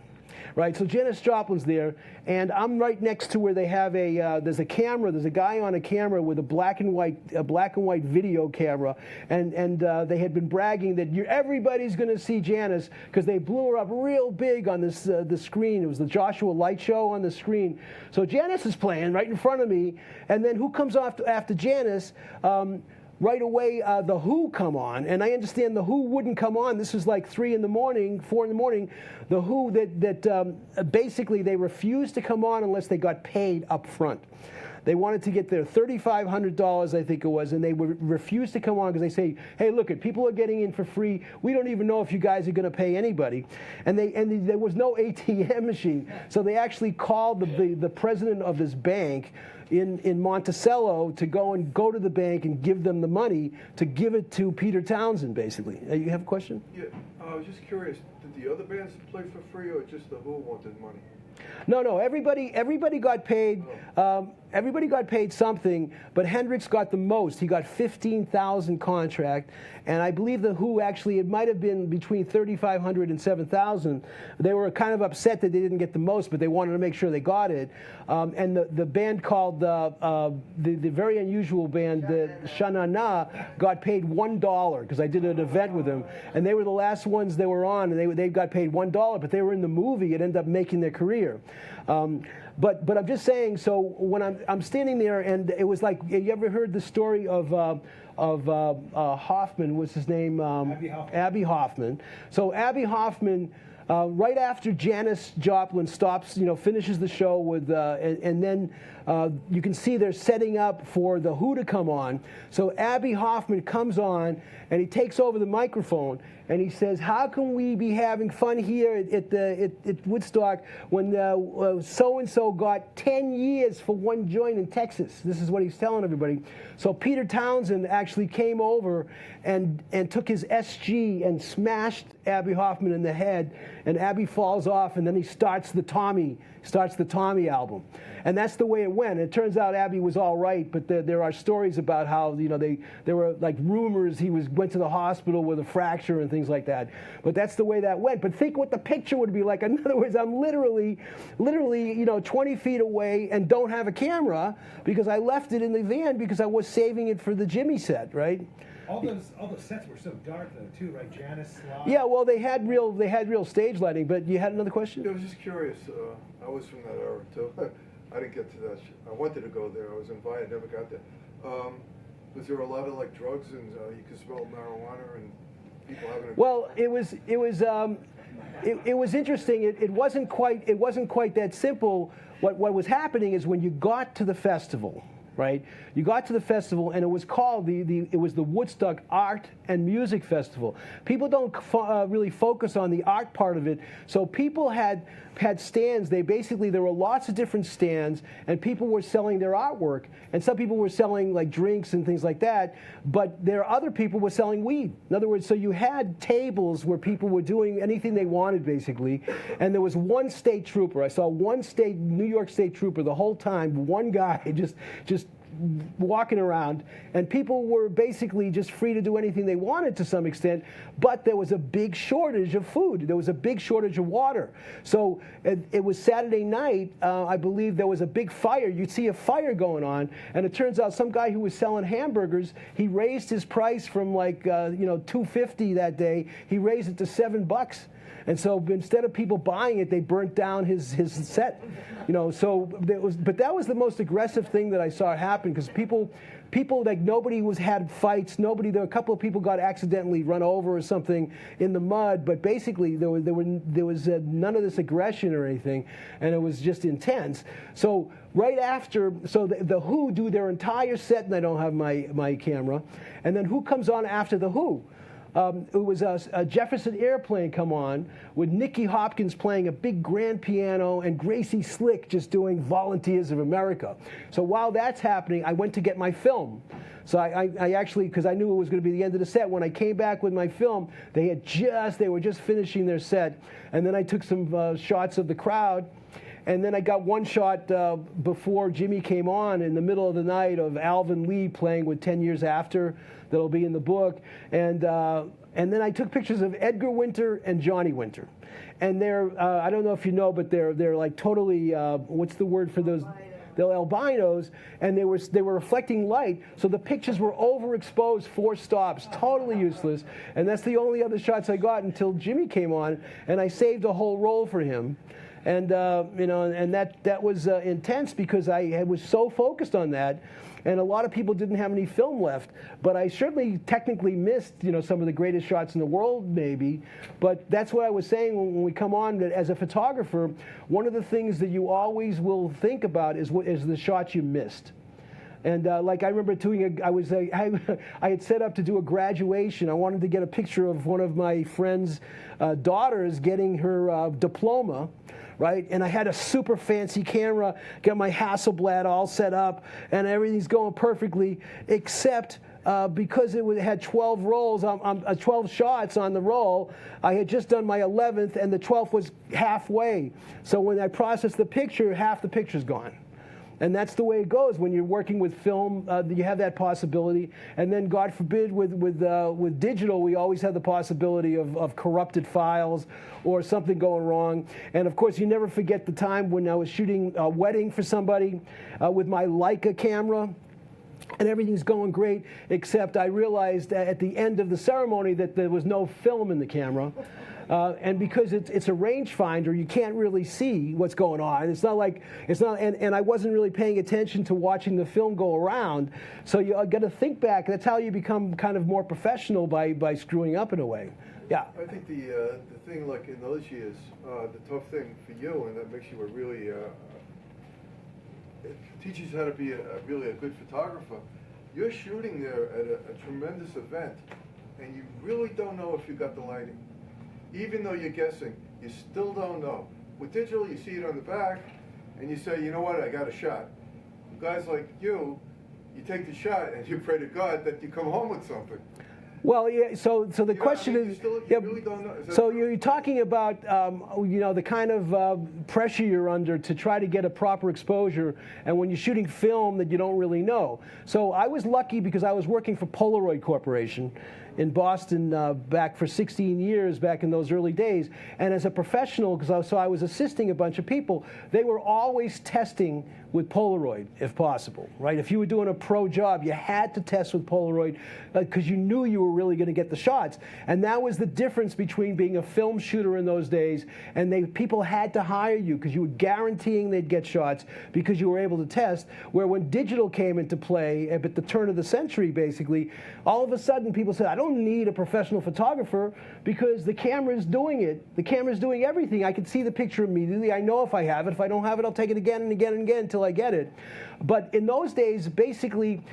Right, so Janis Joplin's there, and I'm right next to where they have there's a camera. There's a guy on a camera with a black and white video camera, and they had been bragging that everybody's going to see Janis, because they blew her up real big on this the screen. It was the Joshua Light Show on the screen. So Janis is playing right in front of me, and then who comes off after Janis? Right away, the Who come on, and I understand the Who wouldn't come on. This was like 4 in the morning. The Who that basically they refused to come on unless they got paid up front. They wanted to get their $3,500, I think it was, and they would refuse to come on because they say, "Hey, look, people are getting in for free. We don't even know if you guys are going to pay anybody." And there was no ATM machine, so they actually called the president of this bank in Monticello to go to the bank and give them the money to give it to Peter Townsend, basically. You have a question? Yeah, I was just curious. Did the other bands play for free, or just the Who wanted money? No. Everybody got paid. Everybody got paid something, but Hendrix got the most. He got $15,000 contract, and I believe the Who actually, it might have been between $3,500 and $7,000. They were kind of upset that they didn't get the most, but they wanted to make sure they got it. And the band called the very unusual band, the Sha-Na-Na, got paid $1 because I did an event with them, and they were the last ones they were on, and they got paid $1, but they were in the movie. It ended up making their career. But I'm just saying, so when I'm standing there, and it was like, you ever heard the story of Hoffman? What's his name? Abby Hoffman. So Abby Hoffman, right after Janis Joplin stops, finishes the show with, and then you can see they're setting up for the Who to come on. So Abby Hoffman comes on, and he takes over the microphone, and he says, "How can we be having fun here at Woodstock when so-and-so got 10 years for one joint in Texas?" This is what he's telling everybody. So Peter Townsend actually came over and took his SG and smashed Abby Hoffman in the head, and Abby falls off, and then he starts the Tommy album. And that's the way it went. It turns out Abby was all right, but there are stories about how there were like rumors he went to the hospital with a fracture and things like that. But that's the way that went. But think what the picture would be like. In other words, I'm literally 20 feet away and don't have a camera because I left it in the van because I was saving it for the Jimi set, right? All those sets were so dark though too, right? Janis, Sly. Yeah, well, they had real stage lighting. But you had another question? Yeah, I was just curious. I was from that era too. I didn't get to that. I wanted to go there. I was invited, never got there. Was there a lot of like drugs and you could smell marijuana and people having? Well, it was interesting. It wasn't quite that simple. What was happening is when you got to the festival, right? You got to the festival, and it was called it was the Woodstock Art and Music Festival. People don't really focus on the art part of it. So people had stands. There were lots of different stands, and people were selling their artwork. And some people were selling like drinks and things like that. But there are other people were selling weed. In other words, so you had tables where people were doing anything they wanted, basically. And there was one state trooper. I saw one New York State trooper the whole time. One guy just walking around, and people were basically just free to do anything they wanted to some extent, but there was a big shortage of food. There was a big shortage of water. So it was Saturday night, I believe there was a big fire. You'd see a fire going on, and it turns out some guy who was selling hamburgers, he raised his price from like $2.50 that day, he raised it to $7. And so instead of people buying it, they burnt down his set. But that was the most aggressive thing that I saw happen, because people like nobody had fights. There were a couple of people got accidentally run over or something in the mud, but basically there was none of this aggression or anything, and it was just intense. So right after, the Who do their entire set, and I don't have my camera, and then who comes on after the Who? it was a Jefferson Airplane come on with Nicky Hopkins playing a big grand piano and Gracie Slick just doing Volunteers of America. So while that's happening, I went to get my film. So I actually, because I knew it was going to be the end of the set, when I came back with my film, they were just finishing their set. And then I took some shots of the crowd. And then I got one shot before Jimi came on in the middle of the night of Alvin Lee playing with 10 Years After. That'll be in the book. And then I took pictures of Edgar Winter and Johnny Winter. And they're, I don't know if you know, but they're like totally, what's the word for those? They're albinos, and they were reflecting light, so the pictures were overexposed, 4 stops, totally useless. And that's the only other shots I got until Jimi came on, and I saved a whole roll for him. And and that was intense because I was so focused on that. And a lot of people didn't have any film left, but I certainly technically missed, some of the greatest shots in the world, maybe. But that's what I was saying when we come on, that as a photographer, one of the things that you always will think about is the shots you missed. And like I remember doing, I had set up to do a graduation. I wanted to get a picture of one of my friend's daughters getting her diploma. Right? And I had a super fancy camera, got my Hasselblad all set up, and everything's going perfectly, except because it had 12 rolls, 12 shots on the roll. I had just done my 11th, and the 12th was halfway. So when I processed the picture, half the picture's gone. And that's the way it goes when you're working with film. You have that possibility, and then God forbid, with digital, we always have the possibility of corrupted files or something going wrong. And of course, you never forget the time when I was shooting a wedding for somebody with my Leica camera. And everything's going great, except I realized at the end of the ceremony that there was no film in the camera. And because it's a rangefinder, you can't really see what's going on. And I wasn't really paying attention to watching the film go around. So you got to think back. That's how you become kind of more professional by screwing up in a way. Yeah. I think the thing, like in those years, the tough thing for you, and that makes you it teaches you how to be really a good photographer. You're shooting there at a tremendous event, and you really don't know if you got the lighting. Even though you're guessing, you still don't know. With digital, you see it on the back, and you say, you know what, I got a shot. Guys like you take the shot, and you pray to God that you come home with something. Well, yeah. So the question is, you really don't know. So you're talking about, the kind of pressure you're under to try to get a proper exposure, and when you're shooting film that you don't really know. So I was lucky because I was working for Polaroid Corporation in Boston back for 16 years back in those early days. And as a professional, because I was assisting a bunch of people, they were always testing with Polaroid, if possible, right? If you were doing a pro job, you had to test with Polaroid because you knew you were really going to get the shots. And that was the difference between being a film shooter in those days, and people had to hire you because you were guaranteeing they'd get shots because you were able to test. Where when digital came into play at the turn of the century, basically, all of a sudden people said, I don't need a professional photographer because the camera's doing it. The camera's doing everything. I can see the picture immediately. I know if I have it. If I don't have it, I'll take it again and again and again until I get it. But in those days, basically,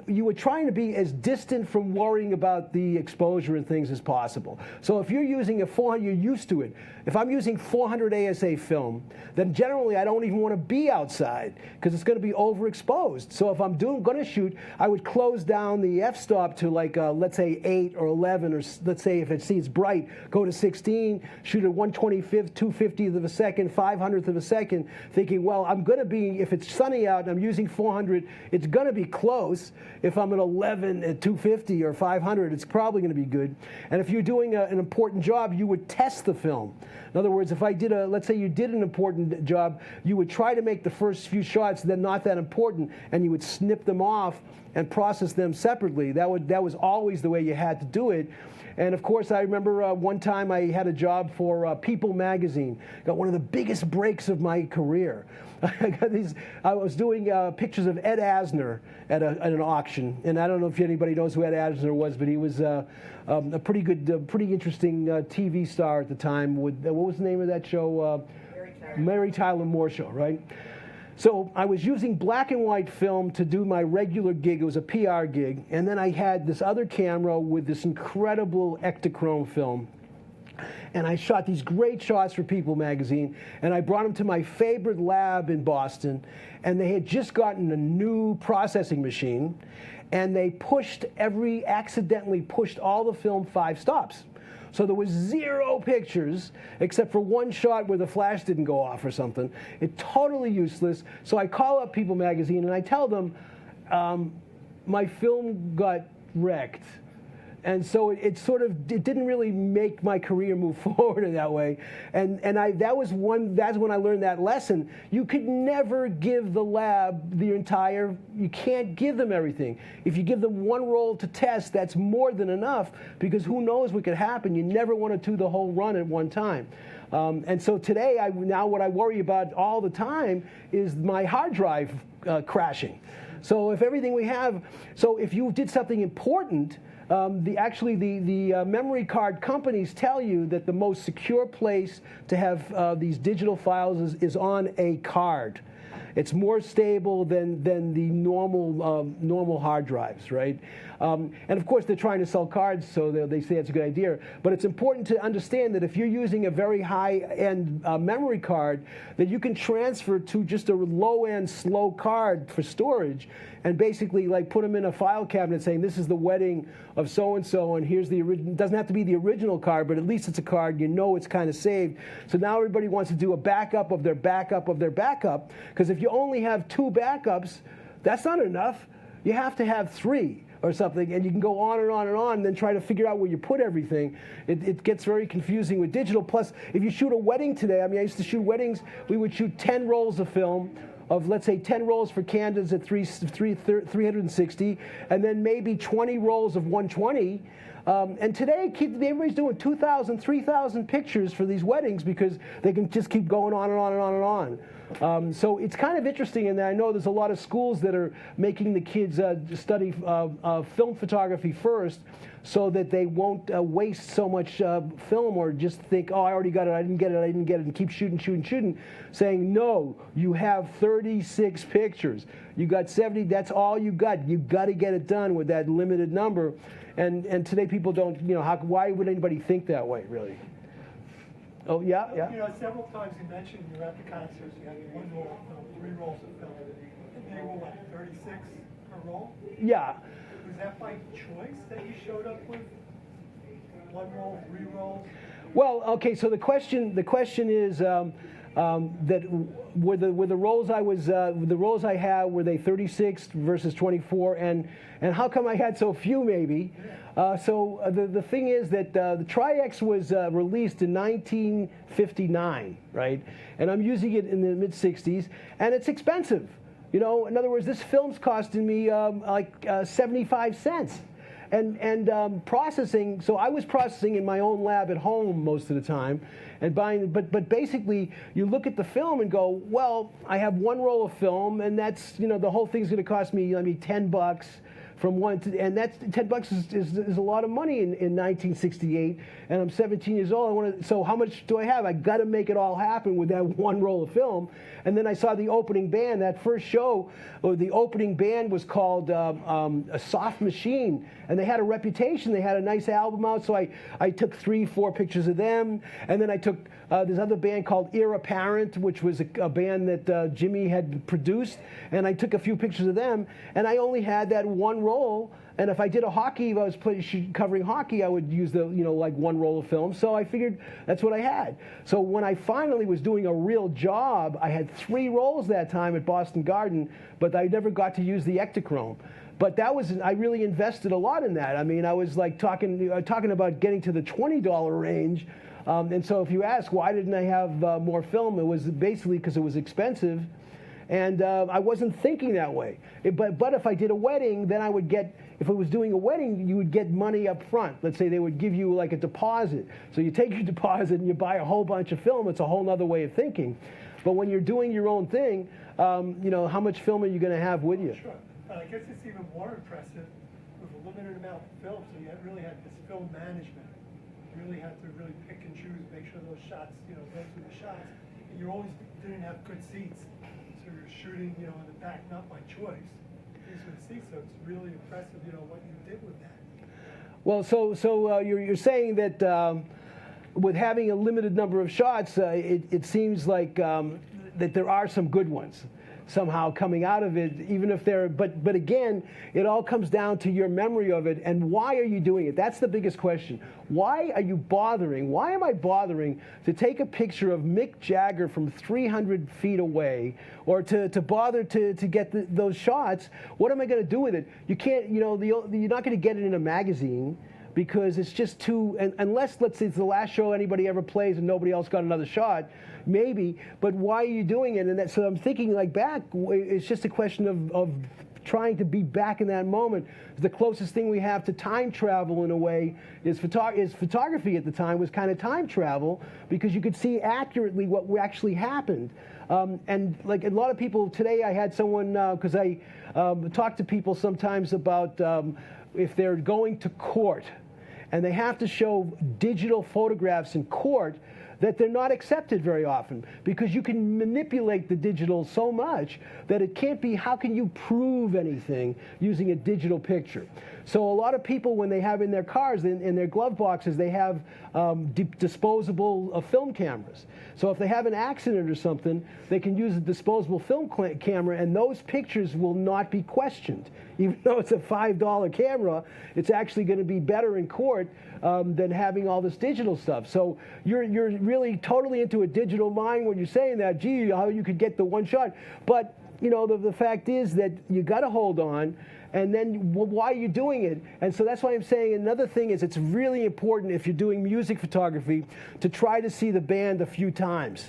you were trying to be as distant from worrying about the exposure and things as possible. So if you're using a 400, you're used to it. If I'm using 400 ASA film, then generally I don't even want to be outside because it's going to be overexposed. So if I'm going to shoot, I would close down the f-stop to like, let's say 8 or 11, or let's say if it's bright, go to 16, shoot at 1/25th, 2/50th of a second, 500th of a second, thinking, well, I'm going to be, if it's sunny out and I'm using 400, it's going to be close. If I'm at 11 at 250 or 500, it's probably going to be good. And if you're doing an important job, you would test the film. In other words, if I did let's say you did an important job, you would try to make the first few shots then not that important, and you would snip them off and process them separately. That was always the way you had to do it. And of course, I remember one time I had a job for People magazine. Got one of the biggest breaks of my career. I was doing pictures of Ed Asner at an auction, and I don't know if anybody knows who Ed Asner was, but he was a pretty good, pretty interesting TV star at the time. With what was the name of that show? Mary Tyler Moore Show, right? So I was using black and white film to do my regular gig. It was a PR gig. And then I had this other camera with this incredible Ektachrome film. And I shot these great shots for People magazine. And I brought them to my favorite lab in Boston. And they had just gotten a new processing machine. And they accidentally pushed all the film 5 stops. So there was 0 pictures, except for one shot where the flash didn't go off or something. It's totally useless. So I call up People magazine and I tell them, my film got wrecked. And so it didn't really make my career move forward in that way. That's when I learned that lesson. You could never give the lab you can't give them everything. If you give them one roll to test, that's more than enough, because who knows what could happen. You never want to do the whole run at one time. And so today, now what I worry about all the time is my hard drive crashing. So if everything if you did something important, the memory card companies tell you that the most secure place to have these digital files is on a card. It's more stable than the normal hard drives, right? And of course, they're trying to sell cards, so they say it's a good idea. But it's important to understand that if you're using a very high-end memory card, that you can transfer to just a low-end, slow card for storage, and basically like put them in a file cabinet saying, this is the wedding of so-and-so, and here's the original. It doesn't have to be the original card, but at least it's a card. You know it's kind of saved. So now everybody wants to do a backup of their backup of their backup, because if you only have 2 backups, that's not enough. You have to have 3 or something, and you can go on and on and on, and then try to figure out where you put everything. It gets very confusing with digital. Plus, if you shoot a wedding today, I used to shoot weddings, we would shoot 10 rolls of film, of let's say 10 rolls for candidates at 360, and then maybe 20 rolls of 120. And today, everybody's doing 2,000, 3,000 pictures for these weddings because they can just keep going on and on and on and on. So it's kind of interesting in that I know there's a lot of schools that are making the kids study film photography first, so that they won't waste so much film or just think, oh, I already got it, I didn't get it, and keep shooting, saying, no, you have 36 pictures. You got 70, that's all you got. You got to get it done with that limited number. And today people don't, why would anybody think that way, really? Oh, yeah. Several times you mentioned you're at the concerts, you had 1 roll of film, 3 rolls of film, and they were what, 36 per roll? Yeah. Was that by choice that you showed up with 1 roll, 3 rolls? Well, okay. So the question is that were the rolls I had, were they 36 versus 24, and how come I had so few maybe? So the thing is that the Tri-X was released in 1959, right? And I'm using it in the mid-60s, and it's expensive. In other words, this film's costing me like 75 cents. And processing, so I was processing in my own lab at home most of the time, and buying. But basically, you look at the film and go, well, I have 1 roll of film, and that's the whole thing's going to cost me $10 from one to, and that's $10 is a lot of money in 1968, and I'm 17 years old. So how much do I have? I got to make it all happen with that 1 roll of film. And then I saw the opening band. That first show, the opening band was called A Soft Machine, and they had a reputation. They had a nice album out, so I took 3-4 pictures of them, and then I took this other band called Ear Apparent, which was a band that Jimi had produced, and I took a few pictures of them, and I only had that 1 roll. And if I did if I was covering hockey, I would use the, like 1 roll of film. So I figured that's what I had. So when I finally was doing a real job, I had 3 rolls that time at Boston Garden, but I never got to use the Ektachrome. But I really invested a lot in that. I was like talking about getting to the $20 range. And so if you ask, why didn't I have more film? It was basically because it was expensive. And I wasn't thinking that way. But if I did a wedding, then I would get, if I was doing a wedding, you would get money up front. Let's say they would give you like a deposit. So you take your deposit and you buy a whole bunch of film. It's a whole other way of thinking. But when you're doing your own thing, how much film are you going to have with you? Sure. But I guess it's even more impressive with a limited amount of film. So you really had this film management. You really had to really pick and choose, make sure those shots, go through the shots. And you always didn't have good seats. So So you're shooting, you know, in the back, not by choice. These are the seats, so it's really impressive, you know, what you did with that. Well, so you're saying that with having a limited number of shots, it seems like that there are some good ones somehow coming out of it, even if they're, but again, it all comes down to your memory of it and why are you doing it? That's the biggest question. Why are you bothering? Why am I bothering to take a picture of Mick Jagger from 300 feet away, or to bother to get those shots? What am I going to do with it? You can't, you know, you're not going to get it in a magazine, because it's just too, unless, let's say, it's the last show anybody ever plays and nobody else got another shot, maybe, but why are you doing it? And so I'm thinking, like, back, it's just a question of trying to be back in that moment. The closest thing we have to time travel, in a way, is photography at the time was kind of time travel, because you could see accurately what actually happened. And like a lot of people today, I had someone, because I talk to people sometimes about if they're going to court, and they have to show digital photographs in court, that they're not accepted very often, because you can manipulate the digital so much that it can't be, how can you prove anything using a digital picture? So a lot of people, when they have in their cars, in their glove boxes, they have disposable film cameras. So if they have an accident or something, they can use a disposable film camera, and those pictures will not be questioned. Even though it's a $5 camera, it's actually going to be better in court than having all this digital stuff. So you're really totally into a digital mind when you're saying that, gee, how you could get the one shot. But you know, the fact is that you got to hold on. And then why are you doing it? And so that's why I'm saying another thing is, it's really important, if you're doing music photography, to try to see the band a few times.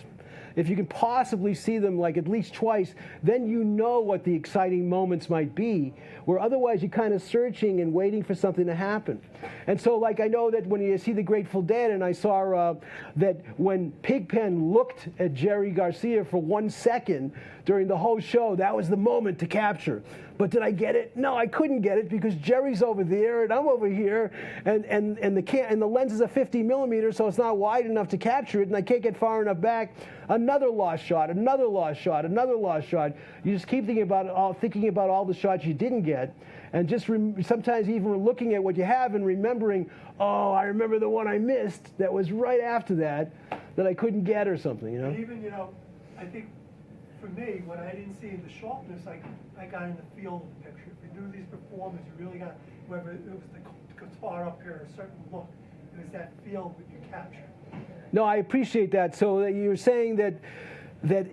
If you can possibly see them like at least twice, then you know what the exciting moments might be, where otherwise you're kind of searching and waiting for something to happen. And so, like, I know that when you see the Grateful Dead, and I saw that when Pigpen looked at Jerry Garcia for 1 second during the whole show, that was the moment to capture. But did I get it? No, I couldn't get it, because Jerry's over there and I'm over here, and the lens is a 50 millimeter, so it's not wide enough to capture it, and I can't get far enough back. Another lost shot, another lost shot, another lost shot. You just keep thinking about all the shots you didn't get, and just sometimes even looking at what you have and remembering, oh, I remember the one I missed that was right after that I couldn't get, or something, you know. And even, you know, I think for me, when I didn't see the sharpness, I got in the feel of the picture. If you do these performances, you really got, whether it was the guitar up here, a certain look, it was that feel that you capture. No, I appreciate that. So you're saying that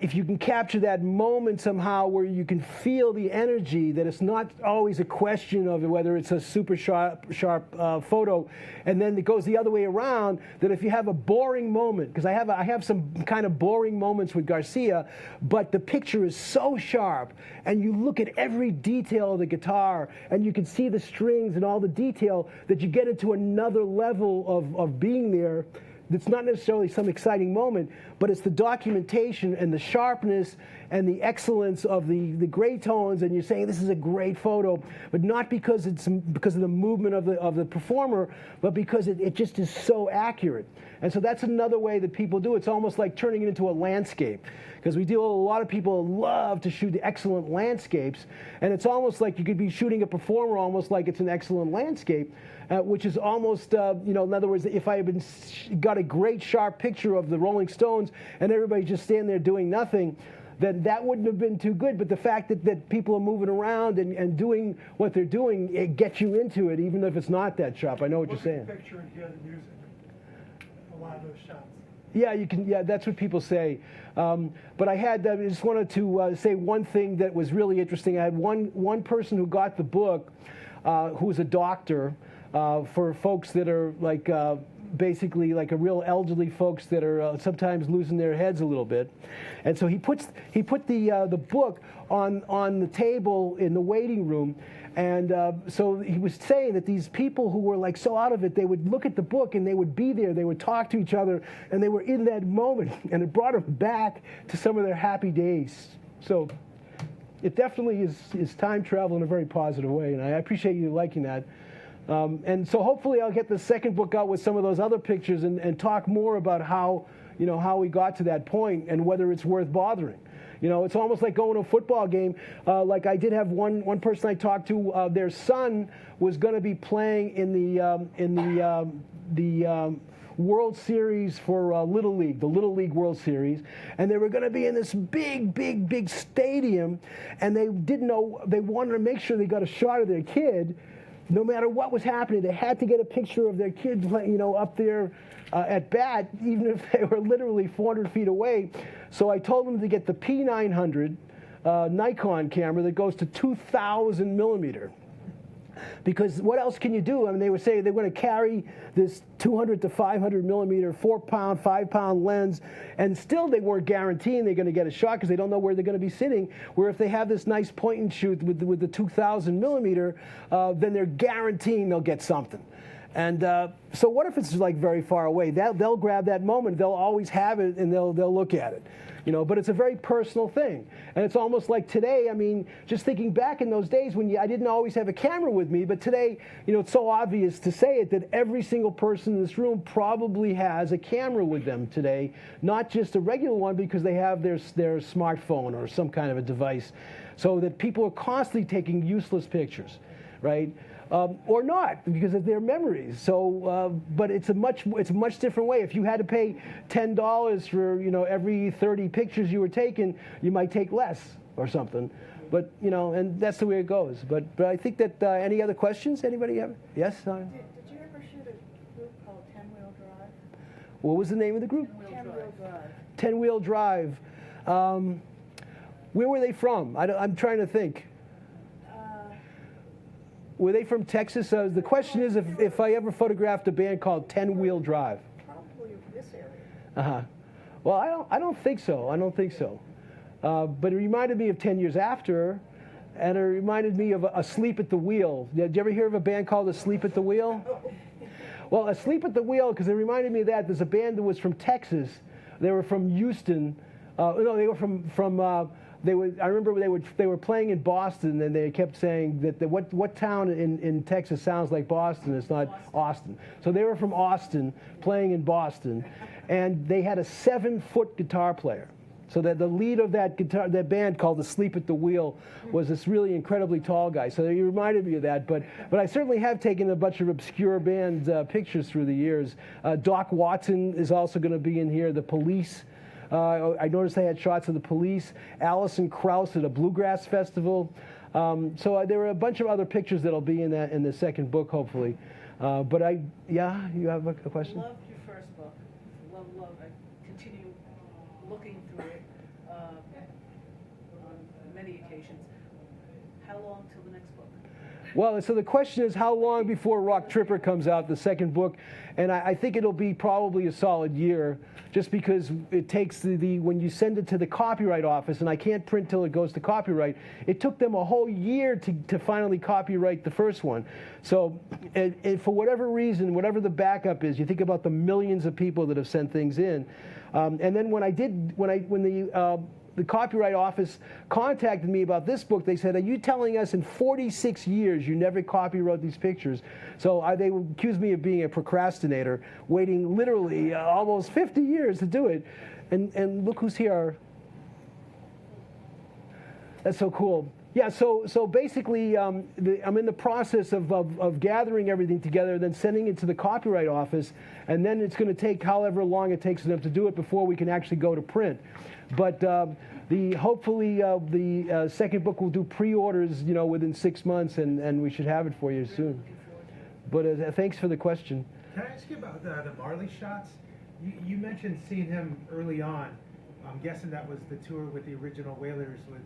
if you can capture that moment somehow where you can feel the energy, that it's not always a question of whether it's a super sharp photo, and then it goes the other way around, that if you have a boring moment, because I have some kind of boring moments with Garcia, but the picture is so sharp, and you look at every detail of the guitar, and you can see the strings and all the detail, that you get into another level of being there. It's not necessarily some exciting moment, but it's the documentation and the sharpness and the excellence of the gray tones, and you're saying this is a great photo, but not because of the movement of the performer, but because it just is so accurate. And so that's another way that people do it. It's almost like turning it into a landscape, because a lot of people love to shoot excellent landscapes, and it's almost like you could be shooting a performer almost like it's an excellent landscape, which is almost, in other words, if I had got a great sharp picture of the Rolling Stones and everybody just standing there doing nothing, then that wouldn't have been too good. But the fact that people are moving around and doing what they're doing, it gets you into it, even if it's not that sharp. I know what you're saying. Look at the picture and hear the music. A lot of those shots. Yeah, you can. Yeah, that's what people say. But I just wanted to say one thing that was really interesting. I had one person who got the book, who was a doctor, for folks that are like basically like a real elderly folks that are sometimes losing their heads a little bit, and so he put the book on the table in the waiting room, and so he was saying that these people who were like so out of it, they would look at the book and they would be there, they would talk to each other, and they were in that moment, and it brought them back to some of their happy days. So it definitely is time travel in a very positive way, and I appreciate you liking that. And so hopefully I'll get the second book out with some of those other pictures and talk more about how we got to that point and whether it's worth bothering. You know, it's almost like going to a football game. Like I did have one person I talked to. Their son was going to be playing in the World Series for Little League, the Little League World Series, and they were going to be in this big stadium, and they didn't know. They wanted to make sure they got a shot of their kid. No matter what was happening, they had to get a picture of their kid, you know, up there at bat, even if they were literally 400 feet away. So I told them to get the P900 Nikon camera that goes to 2,000 millimeter. Because what else can you do? I mean, they were saying they were going to carry this 200 to 500 millimeter, 4-pound, 5-pound lens, and still they weren't guaranteeing they're going to get a shot because they don't know where they're going to be sitting. Where if they have this nice point and shoot with the 2,000 millimeter, then they're guaranteeing they'll get something. And so what if it's like very far away? They'll grab that moment. They'll always have it, and they'll look at it. You know, but it's a very personal thing. And it's almost like today, I mean, just thinking back in those days when I didn't always have a camera with me, but today, you know, it's so obvious to say it that every single person in this room probably has a camera with them today, not just a regular one because they have their smartphone or some kind of a device, so that people are constantly taking useless pictures, right? Or not, because of their memories. So, but it's a much different way. If you had to pay $10 for, you know, every 30 pictures you were taking, you might take less or something. But, you know, and that's the way it goes. But I think that any other questions? Anybody have? Yes. Did you ever shoot a group called 10-Wheel Drive? What was the name of the group? 10-Wheel Drive. 10-Wheel Drive. Where were they from? I'm trying to think. Were they from Texas? The question is if I ever photographed a band called 10-Wheel Drive. Probably this area. Uh-huh. Well, I don't think so. I don't think so. But it reminded me of 10 Years After, and it reminded me of Asleep at the Wheel. Did you ever hear of a band called Asleep at the Wheel? Well, Asleep at the Wheel, because it reminded me of that. There's a band that was from Texas. They were from Houston. No, they were from I remember they were playing in Boston, and they kept saying that what town in Texas sounds like Boston? It's not Austin. So they were from Austin, playing in Boston, and they had a 7-foot guitar player. So that the lead of that band called Asleep at the Wheel was this really incredibly tall guy. So he reminded me of that. But I certainly have taken a bunch of obscure band pictures through the years. Doc Watson is also going to be in here. The Police. I noticed they had shots of the Police, Alison Krauss at a bluegrass festival. So there were a bunch of other pictures that'll be in the second book, hopefully. But you have a question? Loved your first book. Love. I continue looking through it on many occasions. How long till the next book? Well, so the question is how long before Rock Tripper comes out, the second book, and I think it'll be probably a solid year, just because it takes when you send it to the copyright office, and I can't print till it goes to copyright. It took them a whole year to finally copyright the first one. So, and for whatever reason, whatever the backup is, you think about the millions of people that have sent things in, and then when the Copyright Office contacted me about this book, they said, are you telling us in 46 years you never copyrighted these pictures? So they accused me of being a procrastinator, waiting literally almost 50 years to do it. And look who's here. That's so cool. Yeah, so basically, I'm in the process of gathering everything together, then sending it to the Copyright Office, and then it's going to take however long it takes them to do it before we can actually go to print. But hopefully the second book will do pre-orders, you know, within 6 months, and we should have it for you soon. But thanks for the question. Can I ask you about the Marley shots? You mentioned seeing him early on. I'm guessing that was the tour with the original Wailers with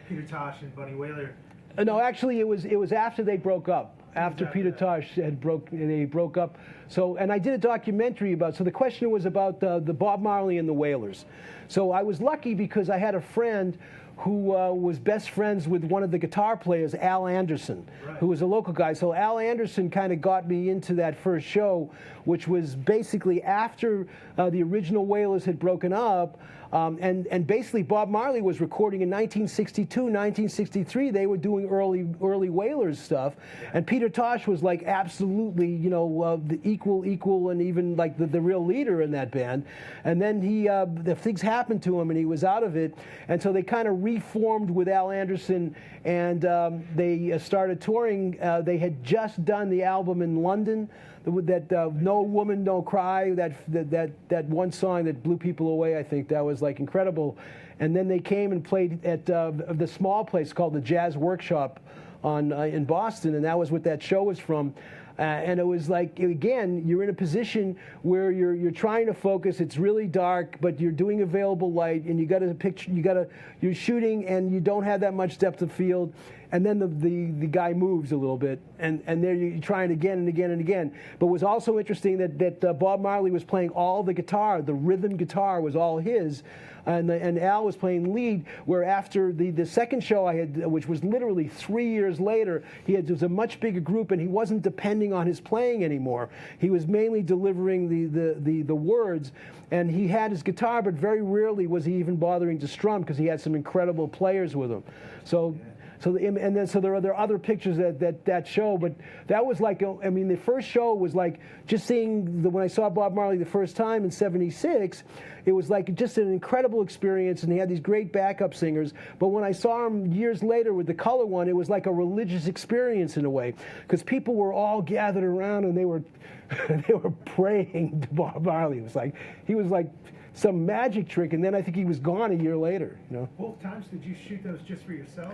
Peter Tosh and Bunny Wailer. No, actually, it was after they broke up. After Peter Tosh they broke up. So, and I did a documentary about. So the question was about the Bob Marley and the Wailers. So I was lucky because I had a friend who was best friends with one of the guitar players, Al Anderson, who was a local guy. So Al Anderson kind of got me into that first show, which was basically after the original Wailers had broken up. And basically Bob Marley was recording in 1962, 1963. They were doing early Wailers stuff, and Peter Tosh was like absolutely, you know, the equal, and even like the real leader in that band. And then the things happened to him, and he was out of it. And so they kind of reformed with Al Anderson, and they started touring. They had just done the album in London. That No Woman, No Cry, that one song that blew people away, I think that was like incredible. And then they came and played at the small place called the Jazz Workshop in Boston, and that was what that show was from. And it was like, again, you're in a position where you're trying to focus. It's really dark, but you're doing available light, and you're shooting, and you don't have that much depth of field. And then the guy moves a little bit, and there you're trying again and again and again. But it was also interesting that Bob Marley was playing all the guitar. The rhythm guitar was all his, and Al was playing lead. Where after the second show I had, which was literally 3 years later, it was a much bigger group, and he wasn't depending on his playing anymore. He was mainly delivering the words, and he had his guitar, but very rarely was he even bothering to strum because he had some incredible players with him. So there are other pictures that show, but that was like, I mean, the first show was like just seeing when I saw Bob Marley the first time in '76, it was like just an incredible experience, and he had these great backup singers. But when I saw him years later with the color one, it was like a religious experience in a way, because people were all gathered around and they were praying to Bob Marley. It was like he was like some magic trick, and then I think he was gone a year later. You know. Both times, did you shoot those just for yourself?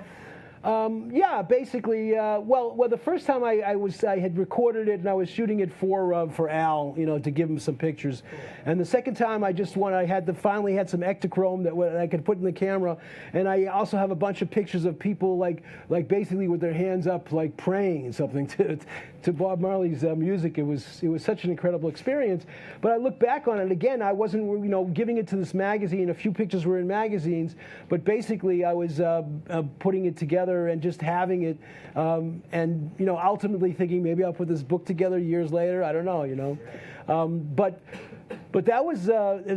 Yeah, basically. Well, the first time I had recorded it and I was shooting it for Al, you know, to give him some pictures, and the second time I finally had some Ektachrome that I could put in the camera, and I also have a bunch of pictures of people like basically with their hands up, like praying and something to Bob Marley's music. It was such an incredible experience. But I look back on it again. I wasn't, you know, giving it to this magazine. A few pictures were in magazines, but basically I was putting it together and just having it, and you know, ultimately thinking maybe I'll put this book together years later. I don't know, you know, but that was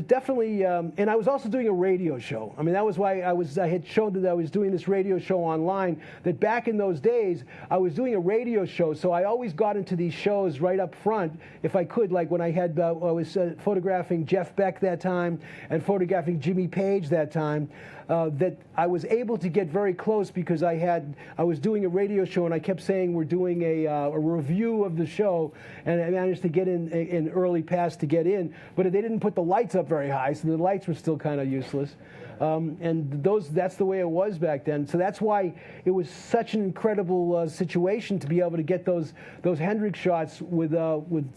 definitely, and I was also doing a radio show. I mean, that was why I had shown that I was doing this radio show online. That back in those days, I was doing a radio show, so I always got into these shows right up front if I could. Like when I was photographing Jeff Beck that time and photographing Jimmy Page that time. That I was able to get very close because I was doing a radio show, and I kept saying we're doing a review of the show, and I managed to get in an early pass to get in, but they didn't put the lights up very high, so the lights were still kind of useless. And that's the way it was back then. So that's why it was such an incredible situation to be able to get those Hendrix shots with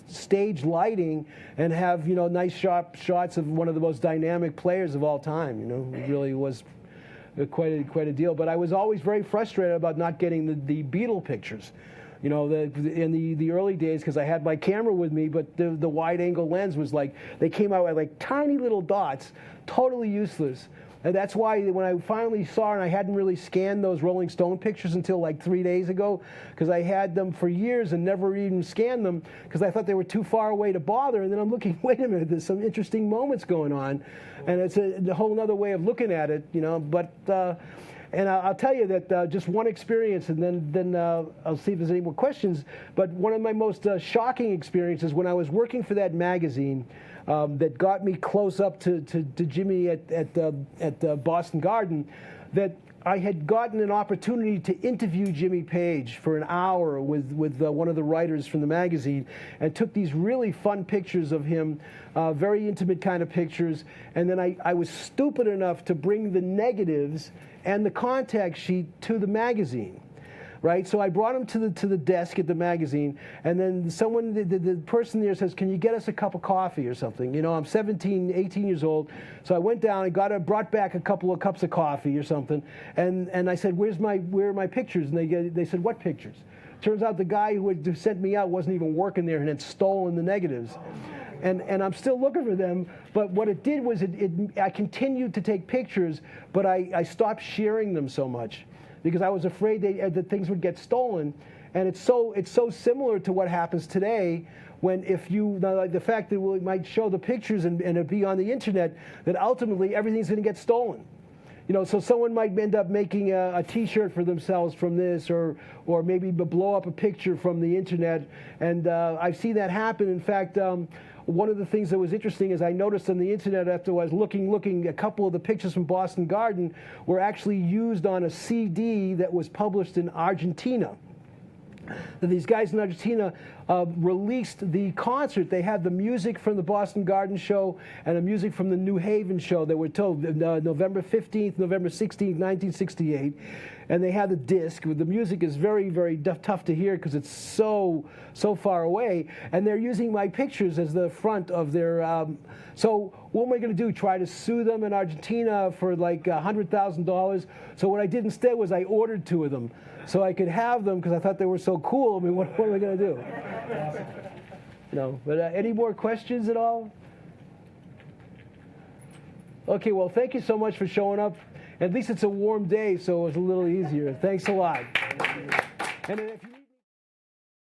stage lighting and have, you know, nice sharp shots of one of the most dynamic players of all time. You know, it really was quite a deal. But I was always very frustrated about not getting the Beatle pictures. You know, in the early days, because I had my camera with me, but the wide-angle lens was like, they came out with like tiny little dots, totally useless. And that's why when I finally saw, and I hadn't really scanned those Rolling Stone pictures until like 3 days ago, because I had them for years and never even scanned them, because I thought they were too far away to bother. And then I'm looking, wait a minute, there's some interesting moments going on. And it's a whole other way of looking at it, you know. But and I'll tell you that just one experience, and then I'll see if there's any more questions. But one of my most shocking experiences when I was working for that magazine that got me close up to Jimmy at Boston Garden, that I had gotten an opportunity to interview Jimmy Page for an hour with one of the writers from the magazine, and took these really fun pictures of him, very intimate kind of pictures. And then I was stupid enough to bring the negatives and the contact sheet to the magazine. Right, so I brought him to the desk at the magazine, and then the person there says, "Can you get us a cup of coffee or something?" You know, I'm 17, 18 years old, so I went down and brought back a couple of cups of coffee or something, and I said, where are my pictures? And they said, "What pictures?" Turns out the guy who had sent me out wasn't even working there and had stolen the negatives. and I'm still looking for them. But what it did was I continued to take pictures, but I stopped sharing them so much because I was afraid that things would get stolen. And it's so similar to what happens today when the fact that we might show the pictures and it'll be on the internet, that ultimately everything's going to get stolen. So someone might end up making a T-shirt for themselves from this, or maybe blow up a picture from the internet. And I've seen that happen. In fact, one of the things that was interesting is I noticed on the internet after I was looking, a couple of the pictures from Boston Garden were actually used on a CD that was published in Argentina. These guys in Argentina released the concert. They had the music from the Boston Garden show and the music from the New Haven show that were told November 15th, November 16th, 1968. And they had the disc. The music is very, very tough to hear because it's so far away. And they're using my pictures as the front of their... So what am I going to do? Try to sue them in Argentina for like $100,000? So what I did instead was I ordered 2 of them so I could have them because I thought they were so cool. I mean, what am I going to do? No. But any more questions at all? Okay, well, thank you so much for showing up. At least it's a warm day, so it's a little easier. Thanks a lot. And if you